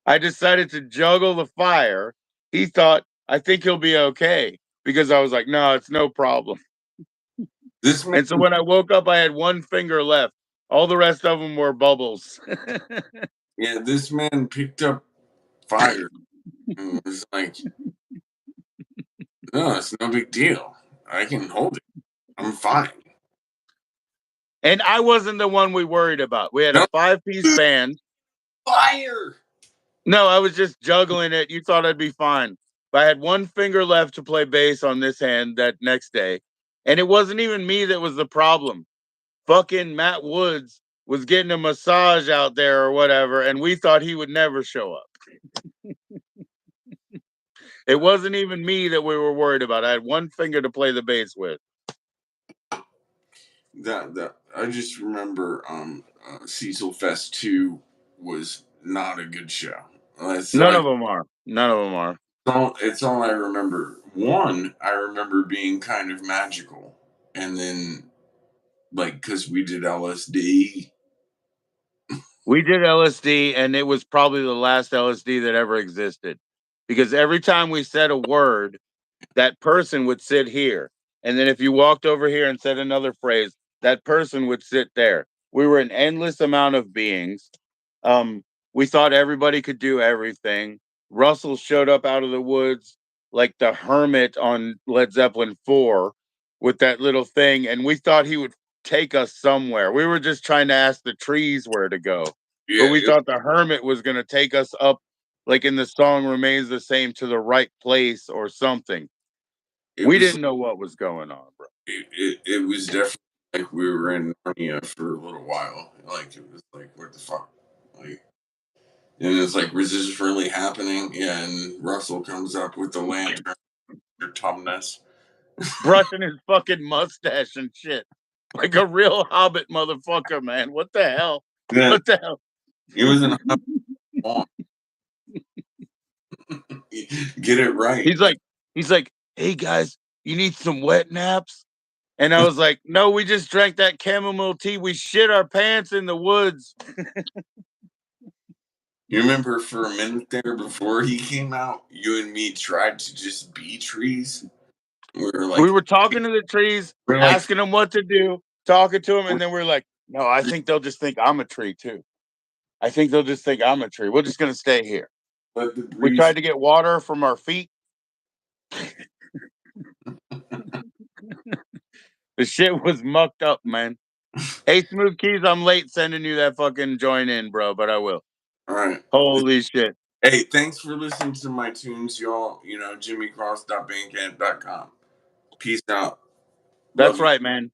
A: I decided to juggle the fire. He thought, I think he'll be okay. Because I was like, no, it's no problem.
B: this man.
A: And so when I woke up, I had one finger left. All the rest of them were bubbles.
B: Yeah, this man picked up fire and was like, "No, it's no big deal. I can hold it. I'm fine."
A: And I wasn't the one we worried about. We had a
B: No
A: 5-piece band.
B: fire.
A: No, I was just juggling it. You thought I'd be fine. But I had one finger left to play bass on this hand that next day. And it wasn't even me that was the problem. Fucking Matt Woods was getting a massage out there or whatever, and we thought he would never show up. It wasn't even me that we were worried about. I had one finger to play the bass with.
B: That I just remember Cecil Fest 2 was not a good show. It's
A: None
B: like
A: of them are. None of them are.
B: it's all I remember. One, I remember being kind of magical, and then like because we did LSD.
A: We did LSD, and it was probably the last LSD that ever existed. Because every time we said a word, that person would sit here. And then if you walked over here and said another phrase, that person would sit there. We were an endless amount of beings. Um, we thought everybody could do everything. Russell showed up out of the woods like the hermit on Led Zeppelin 4 with that little thing, and we thought he would take us somewhere. We were just trying to ask the trees where to go, but
B: Yeah,
A: we thought the hermit was going to take us up, like in the song Remains the Same, to the right place or something.
B: it
A: We
B: was
A: didn't know what was going on, bro.
B: it was definitely like we were in Narnia for a little while. Like it was like what the fuck, like, and it's like was this really happening? Yeah, and Russell comes up with the lantern, Tumnus.
A: Brushing his fucking mustache and shit. Like a real hobbit motherfucker, man. What the hell?
B: Yeah,
A: What the hell?
B: it was an on. Get it right.
A: He's like, he's like, hey guys, you need some wet naps? And I was like, no, we just drank that chamomile tea. We shit our pants in the woods.
B: You remember for a minute there before he came out, you and me tried to just be trees. We were
A: We
B: like,
A: were talking to the trees,
B: we're like,
A: asking them what to do, talking to them,
B: we're
A: and then we're like, no, I think they'll just think I'm a tree too. I think they'll just think I'm a tree. We're just gonna stay here.
B: let the
A: We
B: breeze.
A: tried to get water from our feet. The shit was mucked up, man. Hey, Smooth Keys, I'm late sending you that fucking join in, bro, but I will.
B: All right.
A: Holy shit.
B: Hey, thanks for listening to my tunes, y'all. You know, jimmycross.bandcamp.com. Peace out.
A: That's
B: Love you.
A: right, man.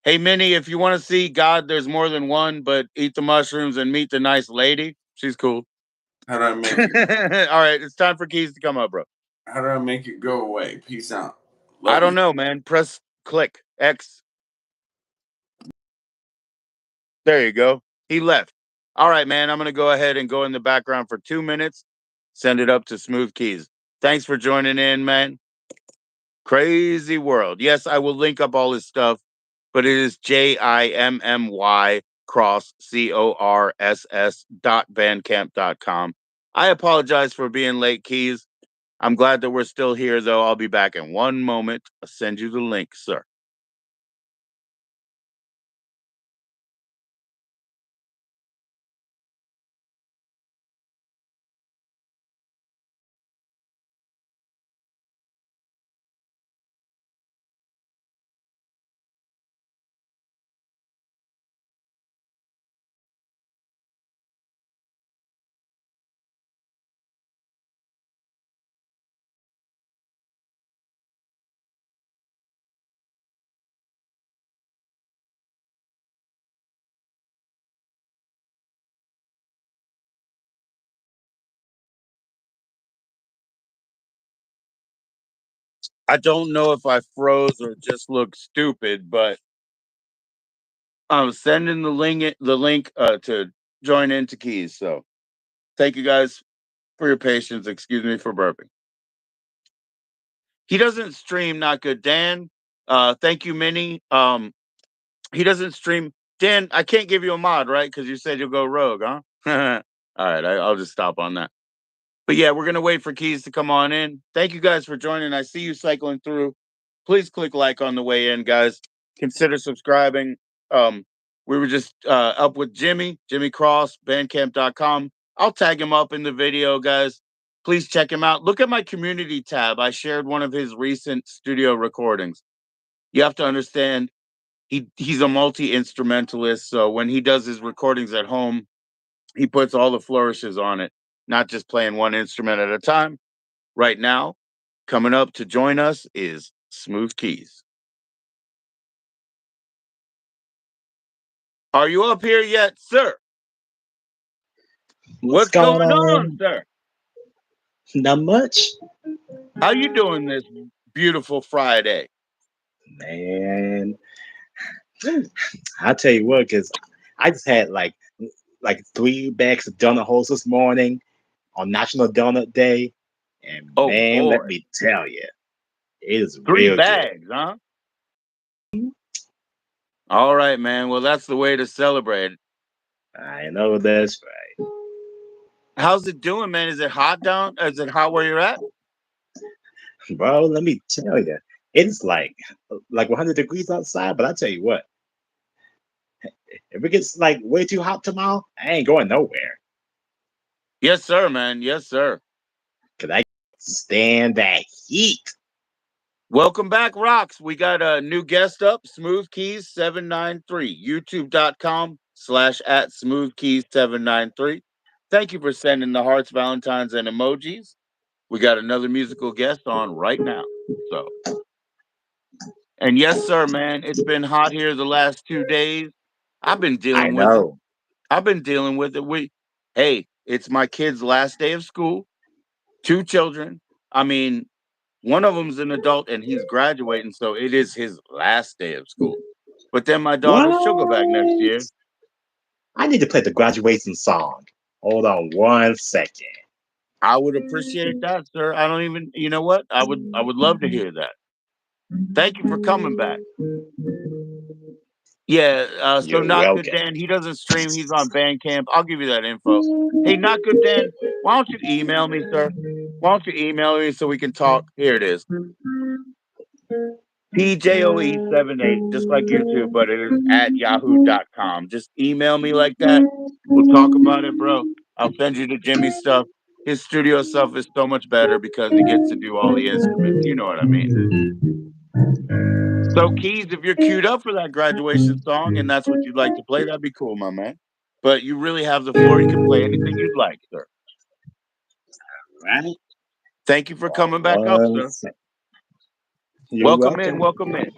A: Hey, Minnie, if you want to see God, there's more than one, but eat the mushrooms and meet the nice lady. She's cool.
B: How do I
A: All
B: make it?
A: right, it's time for Keys to come up, bro.
B: How do I make it go away? Peace out.
A: I
B: Love
A: don't
B: you.
A: know, man. Press click X. There you go. He left. All right, man. I'm going to go ahead and go in the background for 2 minutes. Send it up to Smooth Keys. Thanks for joining in, man. Crazy world. Yes, I will link up all his stuff, but it is JIMMY cross CORSS.bandcamp.com. I apologize for being late, Keys. I'm glad that we're still here, though. I'll be back in one moment. I'll send you the link, sir. I don't know if I froze or just looked stupid, but I'm sending the link to join into Keys. So thank you guys for your patience. Excuse me for burping. He doesn't stream not good, Dan. Thank you, Minnie. He doesn't stream. Dan, I can't give you a mod, right? Because you said you'll go rogue, huh? All right, I'll just stop on that. But yeah, we're gonna wait for Keys to come on in. Thank you guys for joining. I see you cycling through. Please click like on the way in, guys. Consider subscribing. We were just up with Jimmy Cross, bandcamp.com. I'll tag him up in the video, guys. Please check him out. Look at my community tab. I shared one of his recent studio recordings. You have to understand he's a multi-instrumentalist. So when he does his recordings at home, he puts all the flourishes on it, not just playing one instrument at a time. Right now, coming up to join us is Smooth Keys. Are you up here yet, sir?
C: What's
A: What's
C: going
A: going on,
C: on?
A: sir?
C: Not much,
A: How you doing this beautiful Friday?
C: man. I tell you what, because I just had like 3 bags of donut holes this morning on National Donut Day, and
A: Oh
C: man, let
A: boy,
C: me tell you, it is
A: three
C: real good.
A: bags, huh? All right, man. Well, that's the way to celebrate.
C: I know that's
A: How's it doing, man? Is it hot down? Is it hot where you're at?
C: right, bro. Let me tell you, it's like 100 degrees outside. But I tell you what, if it gets like way too hot tomorrow, I ain't going nowhere.
A: Yes, sir, man. Yes, sir.
C: Cause I stand that heat.
A: Welcome back, Rocks. We got a new guest up, Smooth Keys 793, youtube.com/at Smooth Keys 793. Thank you for sending the hearts, Valentines, and emojis. We got another musical guest on right now. So, and yes, sir, man, it's been hot here the last 2 days. I've been
C: I
A: dealing with it.
C: know.
A: I've been dealing with it. Hey, it's my kid's last day of school. Two children. I mean, one of them's an adult and he's graduating, so it is his last day of school. But then my daughter, she'll go back next
C: What?
A: year.
C: I need to play the graduation song. Hold on 1 second.
A: I would appreciate that, sir. I don't even, you know what? I would love to hear that. Thank you for coming back. Yeah, so
C: You're
A: Not Good
C: welcome.
A: Dan, he doesn't stream, he's on Bandcamp. I'll give you that info. Hey, Not Good Dan, why don't you email me, sir? Why don't you email me so we can talk? Here it is. PJOE78, just like YouTube, but it is at yahoo.com. Just email me like that. We'll talk about it, bro. I'll send you the Jimmy stuff. His studio stuff is so much better because he gets to do all the instruments. You know what I mean? So, Keys, if you're queued up for that graduation song and that's what you'd like to play, that'd be cool, my man. But you really have the floor. You can play anything you'd like, sir.
C: Right?
A: Thank you for
C: Oh,
A: coming back up,
C: one
A: sir.
C: second. You're
A: Welcome in.
C: welcome.
A: Welcome in.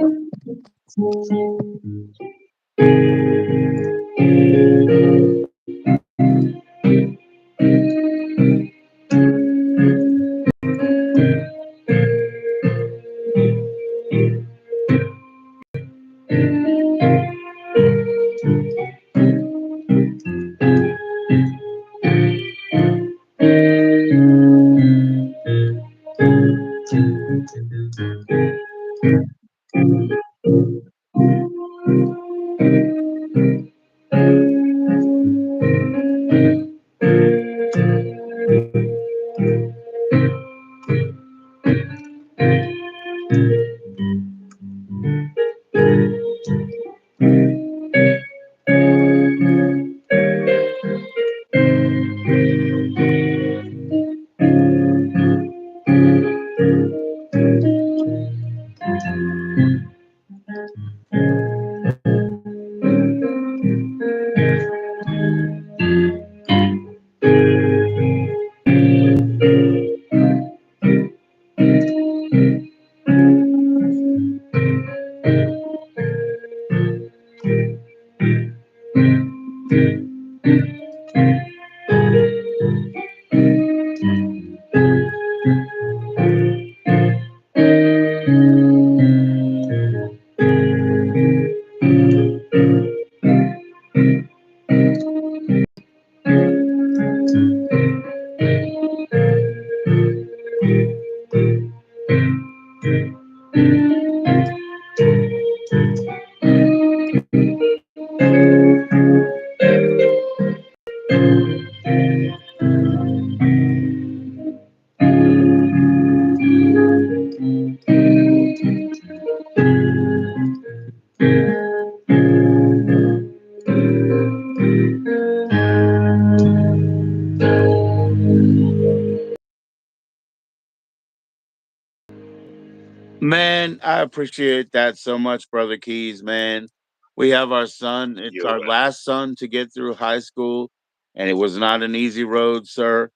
A: Man, I appreciate that so much, Brother Keys, man. We have our son. It's
C: You're
A: our
C: welcome.
A: last son to get through high school, and it was not an easy road, sir.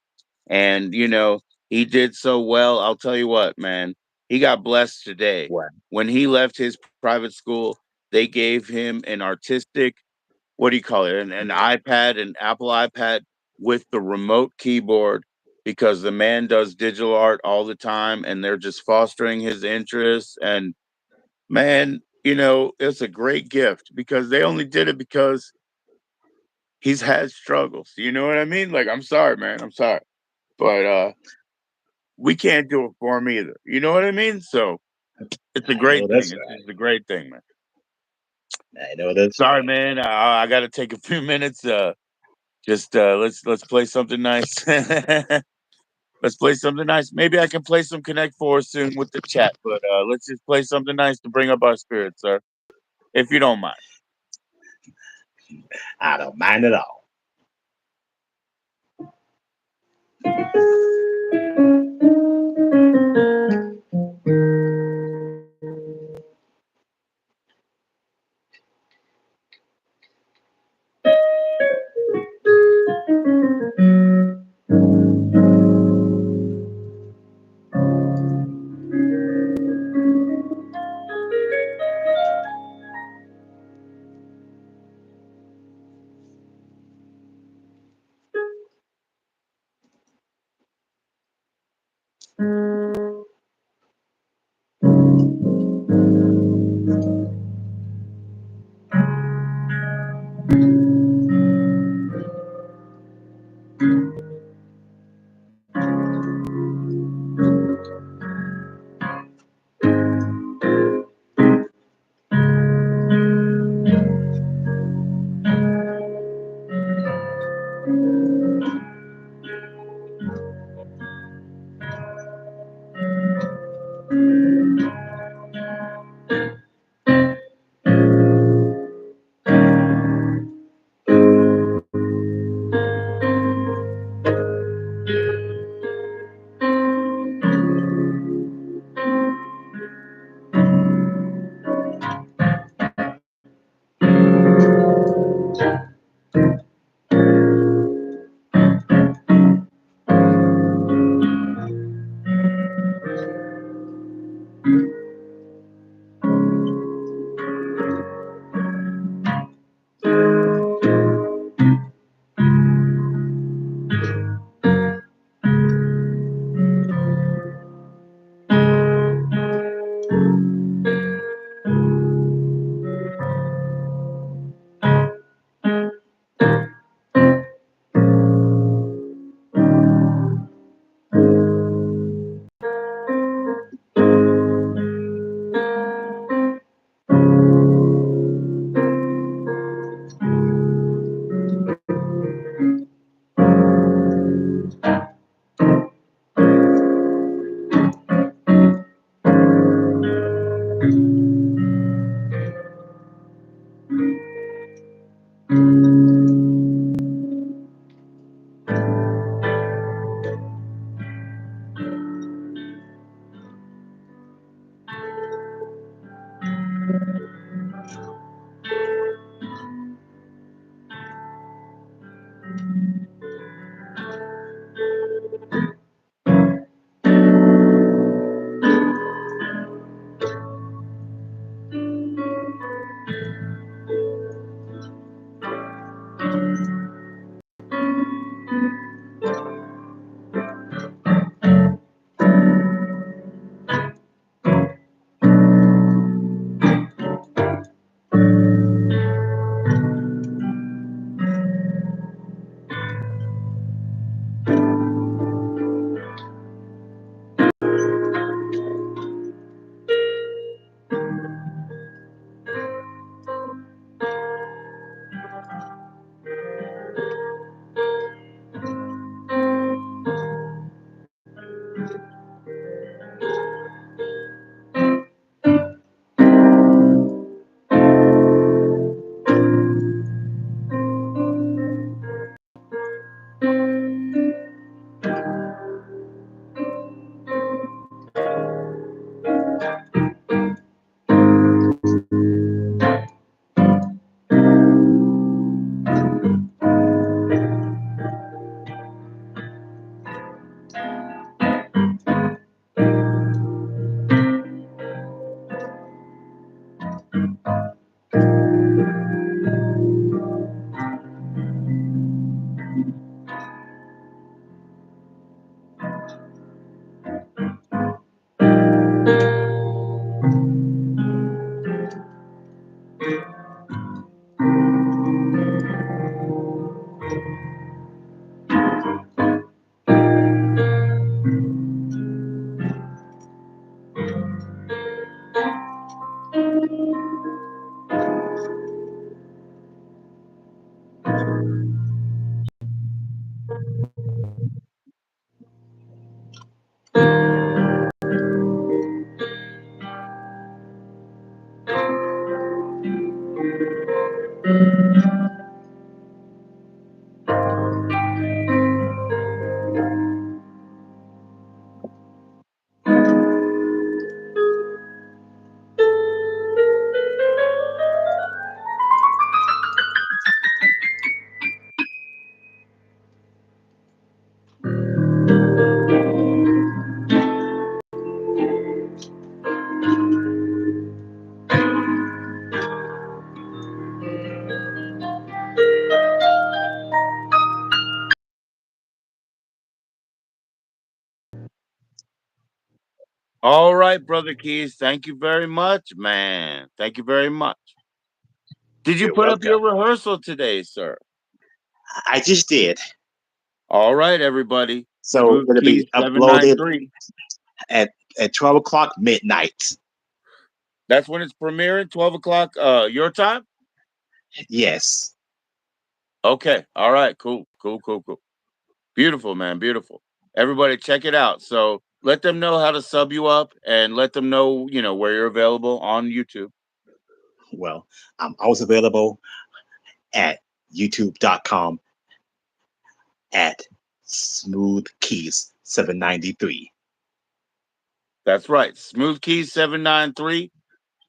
A: And, he did so well. I'll tell you what, man, he got blessed today.
C: What?
A: When he left his private school, they gave him an artistic, what do you call it? An iPad, an Apple iPad with the remote keyboard because the man does digital art all the time and they're just fostering his interests. And man, it's a great gift because they only did it because he's had struggles. You know what I mean? Like, I'm sorry, man. I'm sorry. But we can't do it for him either. You know what I mean? So it's a
C: I know
A: great thing.
C: that's
A: It's
C: right.
A: just a great thing, man.
C: I know that's
A: Sorry,
C: right.
A: man. I got to take a few minutes. Just let's play something nice. Let's play something nice. Maybe I can play some Connect Four soon with the chat, but let's just play something nice to bring up our spirits, sir, if you don't mind.
C: I don't mind at all.
A: All right, brother Keys. Thank you very much, man. Thank you very much. Did you
C: You're
A: put up your
C: welcome.
A: rehearsal today, sir?
C: I just did.
A: All right, everybody.
C: So
A: Smooth
C: it'll be
A: Keys
C: uploaded
A: 793.
C: at 12 o'clock midnight.
A: That's when it's premiering, 12 o'clock your time?
C: Yes.
A: Okay. All right. Cool. Cool. Cool. Cool. Beautiful, man. Beautiful. Everybody check it out. So let them know how to sub you up and let them know, where you're available on YouTube.
C: Well, I'm also available at youtube.com at Smooth Keys 793.
A: That's right. Smooth Keys 793.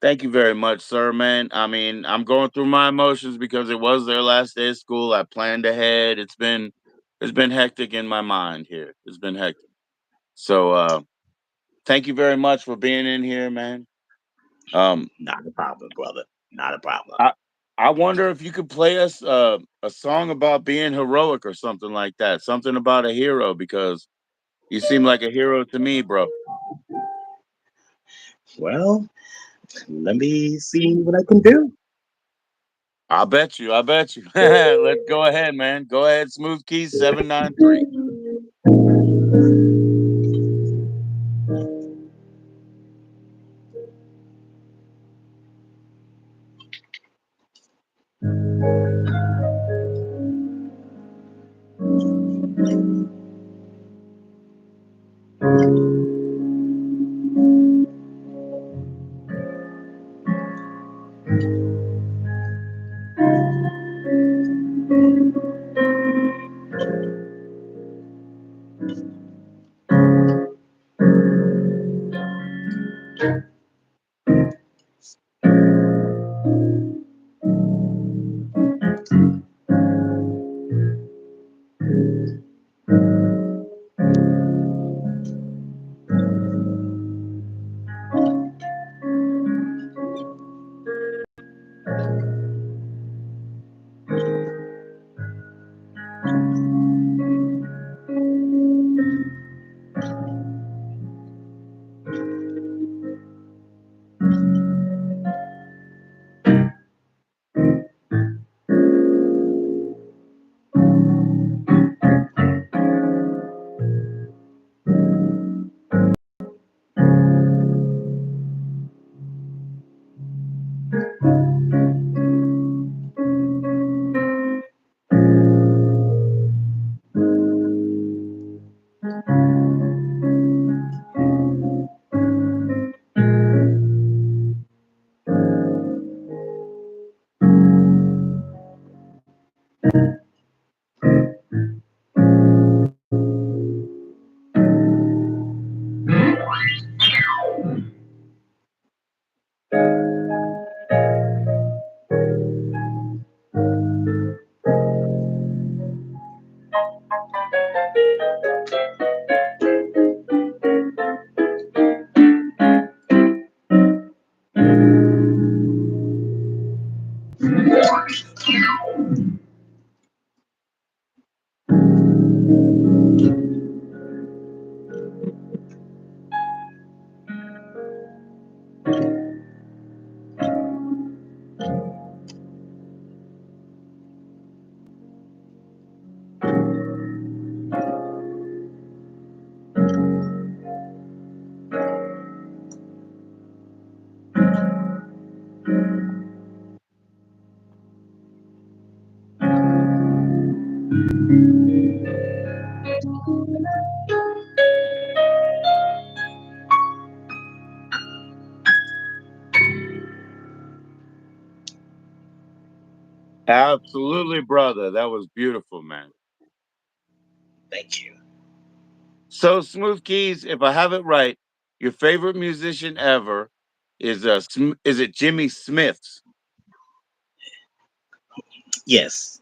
A: Thank you very much, sir, man. I mean, I'm going through my emotions because it was their last day of school. I planned ahead. It's been hectic in my mind here. It's been hectic. So thank you very much for being in here, man. Um
C: Not a problem, brother. Not a problem.
A: I I wonder if you could play us a song about being heroic or something like that. Something about a hero because you seem like a hero to me, bro.
C: Well, let me see what I can do.
A: I bet you. I bet you. Let's go ahead, man. Go ahead, Smooth Keys 793. Absolutely, brother. That was beautiful, man.
C: Thank you.
A: So, Smooth Keys, if I have it right, your favorite musician ever is it Jimmy Smith's?
C: Yes.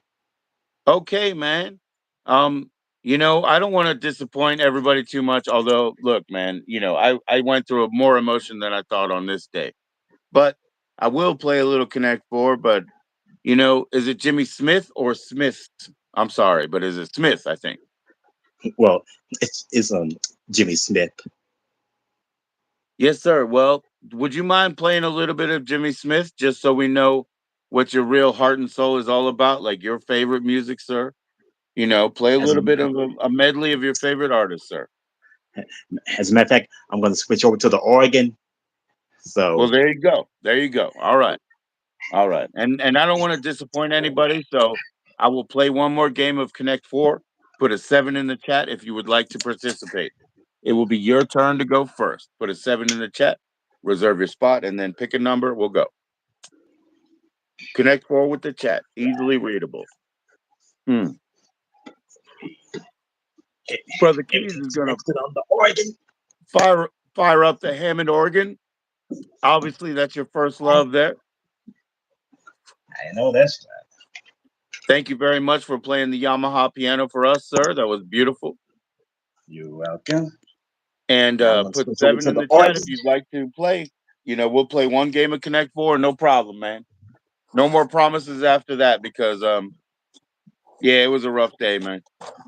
A: Okay, man. Um, I don't want to disappoint everybody too much. Although, look, man, I went through more emotion than I thought on this day. But I will play a little Connect Four. But is it Jimmy Smith or Smith? I'm sorry, but is it Smith? I think.
C: Well, it's Jimmy Smith.
A: Yes, sir. Well, would you mind playing a little bit of Jimmy Smith just so we know what your real heart and soul is all about, like your favorite music, sir? Play a
C: As a,
A: little bit of a medley of your favorite artists, sir.
C: as a matter of fact, I'm going to switch over to the organ.
A: Well,
C: So,
A: there you go. There you go. All right. All right. And I don't want to disappoint anybody, so I will play one more game of Connect Four. Put a seven in the chat if you would like to participate. It will be your turn to go first. Put a seven in the chat, reserve your spot, and then pick a number. We'll go. Connect Four with the chat. Easily readable. Hmm.
C: get,
A: Brother Keys
C: everything's
A: is gonna
C: connected on the organ.
A: fire up the Hammond organ. Obviously, that's your first love there.
C: I know that's right.
A: Thank you very much for playing the Yamaha piano for us, sir. That was beautiful.
C: You're welcome.
A: And
C: Now let's
A: put
C: switch over
A: seven
C: to
A: in
C: the
A: the chat if
C: artist.
A: you'd like to play. We'll play one game of Connect Four, no problem, man. No more promises after that because yeah, it was a rough day, man.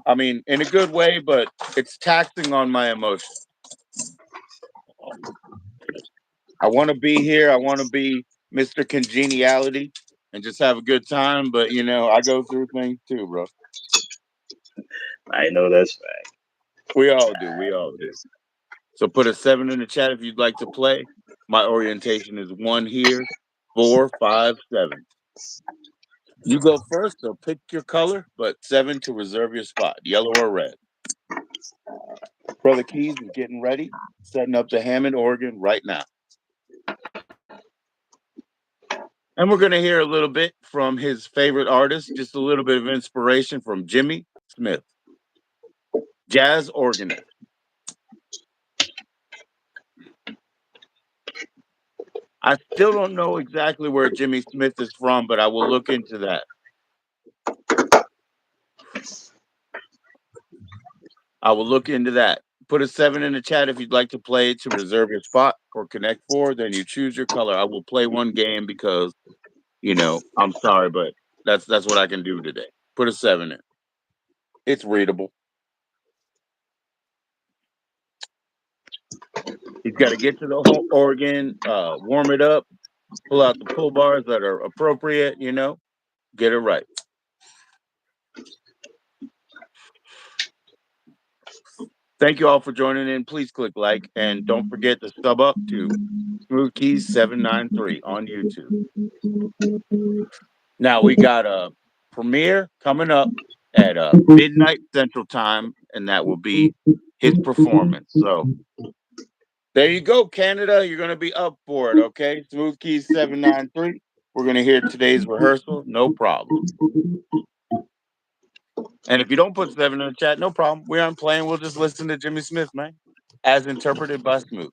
A: I mean, in a good way, but it's taxing on my emotions. I want to be here. I want to be Mr. Congeniality and just have a good time, but I go through things too, bro.
C: I know that's right.
A: We all do. We all do. So put a seven in the chat if you'd like to play. My orientation is one here, 4, 5, 7. You go first, so pick your color, but seven to reserve your spot, yellow or red. Brother Keys is getting ready, setting up the Hammond organ right now. And we're going to hear a little bit from his favorite artist, just a little bit of inspiration from Jimmy Smith, jazz organist. I still don't know exactly where Jimmy Smith is from, but I will look into that. I will look into that. Put a seven in the chat if you'd like to play to reserve your spot or Connect Four. Then you choose your color. I will play one game because I'm sorry, but that's what I can do today. Put a seven in. It's readable. He's got to get to the organ, warm it up, pull out the pull bars that are appropriate. Get it right. Thank you all for joining in. Please click like and don't forget to sub up to Smooth Keys 793 on YouTube. Now we got a premiere coming up at midnight Central Time, and that will be his performance. So there you go, Canada. You're gonna be up for it, okay? Smooth Keys 793. We're gonna hear today's rehearsal, no problem. And if you don't put seven in the chat, no problem. We aren't playing. We'll just listen to Jimmy Smith, man, as interpreted by Smooth.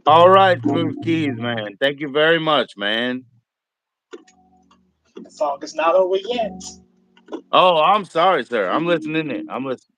A: All right, Smooth Keys, man. Thank you very much, man.
C: The song is not over yet.
A: Oh, I'm sorry, sir. I'm listening in. I'm listening.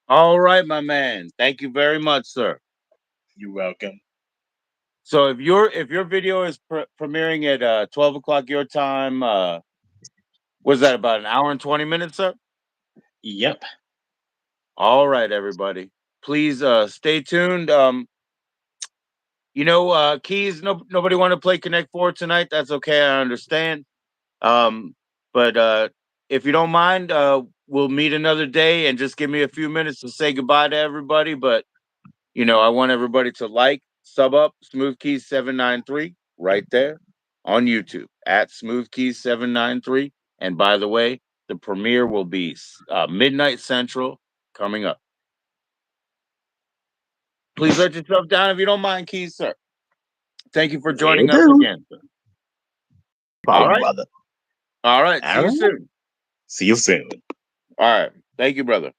A: All right, my man. Thank you very much, sir.
C: You're welcome.
A: So if your video is premiering at 12 o'clock your time, was that about an hour and 20 minutes, sir?
C: Yep.
A: All right, everybody. Please stay tuned. Keys. No, nobody want to play Connect Four tonight. That's okay. I understand. Um, but if you don't mind, we'll meet another day and just give me a few minutes to say goodbye to everybody. But I want everybody to like, sub up Smooth Keys 793 right there on YouTube at Smooth Keys 793. And by the way, the premiere will be midnight central coming up. Please let yourself down if you don't mind, Keys, sir. Thank you for
C: Will
A: joining us
C: do.
A: again, sir. All
C: Problem,
A: right.
C: brother.
A: All right. See
C: All
A: you
C: right.
A: soon.
C: See you soon.
A: All right. Thank you, brother.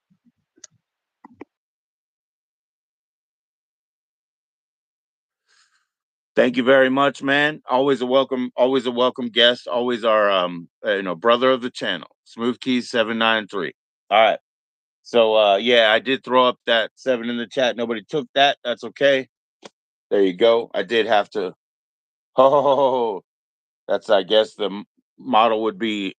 A: Thank you very much, man. Always a welcome guest, always our brother of the channel, Smooth Keys 793. All right. So yeah, I did throw up that 7 in the chat. Nobody took that. That's okay. There you go. I did have to oh, that's I guess model would be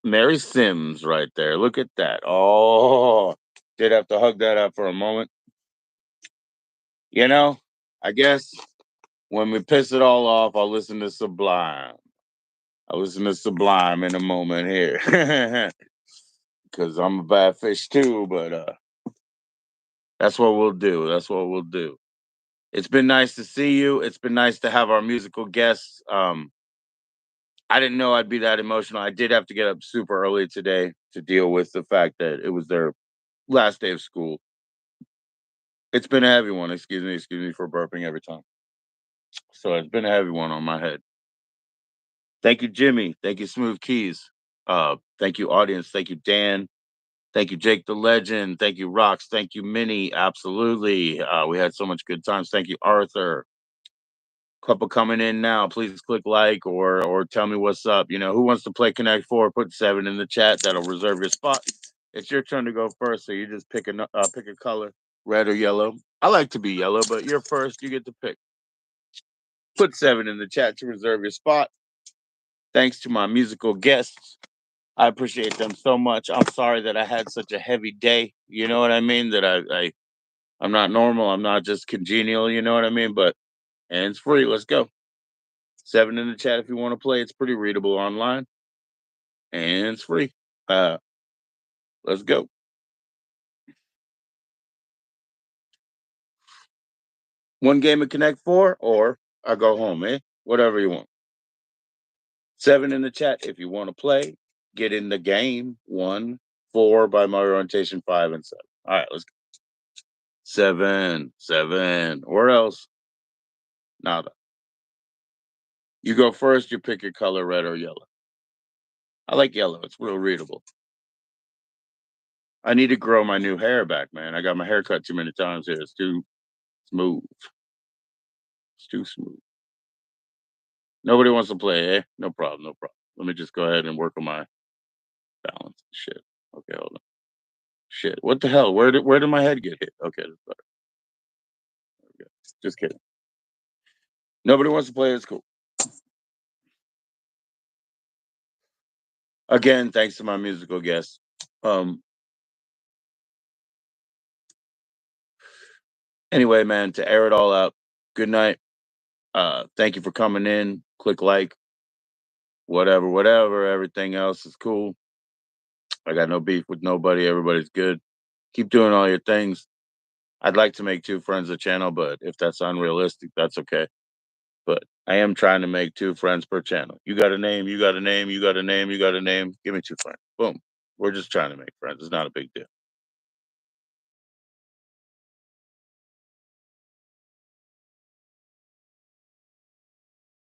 A: Mary Sims right there. Look at that. Oh, did have to hug that up for a moment. You know, I guess when we piss it all off, I'll listen to Sublime. I'll listen to Sublime in a moment here. Because I'm a bad fish too, but that's what we'll do. That's what we'll do. It's been nice to see you. It's been nice to have our musical guests. I didn't know I'd be that emotional. I did have to get up super early today to deal with the fact that it was their last day of school. It's been a heavy one. Excuse me for burping every time. So it's been a heavy one on my head. Thank you, Jimmy. Thank you, Smooth Keys. Thank you, audience. Thank you, Dan. Thank you, Jake the Legend. Thank you, Rocks. Thank you, Minnie. Absolutely. We had so much good times. Thank you, Arthur. Couple coming in now. Please click like or tell me what's up. Who wants to play Connect Four? Put 7 in the chat. That'll reserve your spot. It's your turn to go first, so you just pick a color, red or yellow. I like to be yellow, but you're first. You get to pick. Put 7 in the chat to reserve your spot. Thanks to my musical guests. I appreciate them so much. I'm sorry that I had such a heavy day. You know what I mean? That I'm not normal. I'm not just congenial. You know what I mean? But hands free. Let's go. 7 in the chat if you want to play. It's pretty readable online. Hands free. Uh, let's go. One game of Connect Four, or I go home, eh? Whatever you want. 7 in the chat if you want to play. Get in the game. 1, 4 by my orientation, 5 and 7. All right, let's go. 7, 7. Where else? Nada. You go first. You pick your color, red or yellow. I like yellow. It's real readable. I need to grow my new hair back, man. I got my hair cut too many times here. It's too smooth. It's too smooth. Nobody wants to play, eh? No problem. No problem. Let me just go ahead and work on my balance. Shit. Okay, hold on. Shit. What the hell? Where did my head get hit? Okay, that's better. Okay. Just kidding. Nobody wants to play. It's cool. Again, thanks to my musical guests. Anyway, man, to air it all out, good night. Thank you for coming in. Click like, whatever. Everything else is cool. I got no beef with nobody. Everybody's good. Keep doing all your things. I'd like to make 2 friends a channel, but if that's unrealistic, that's okay. But I am trying to make 2 friends per channel. You got a name, you got a name, you got a name, you got a name. Give me 2 friends. Boom. We're just trying to make friends. It's not a big deal.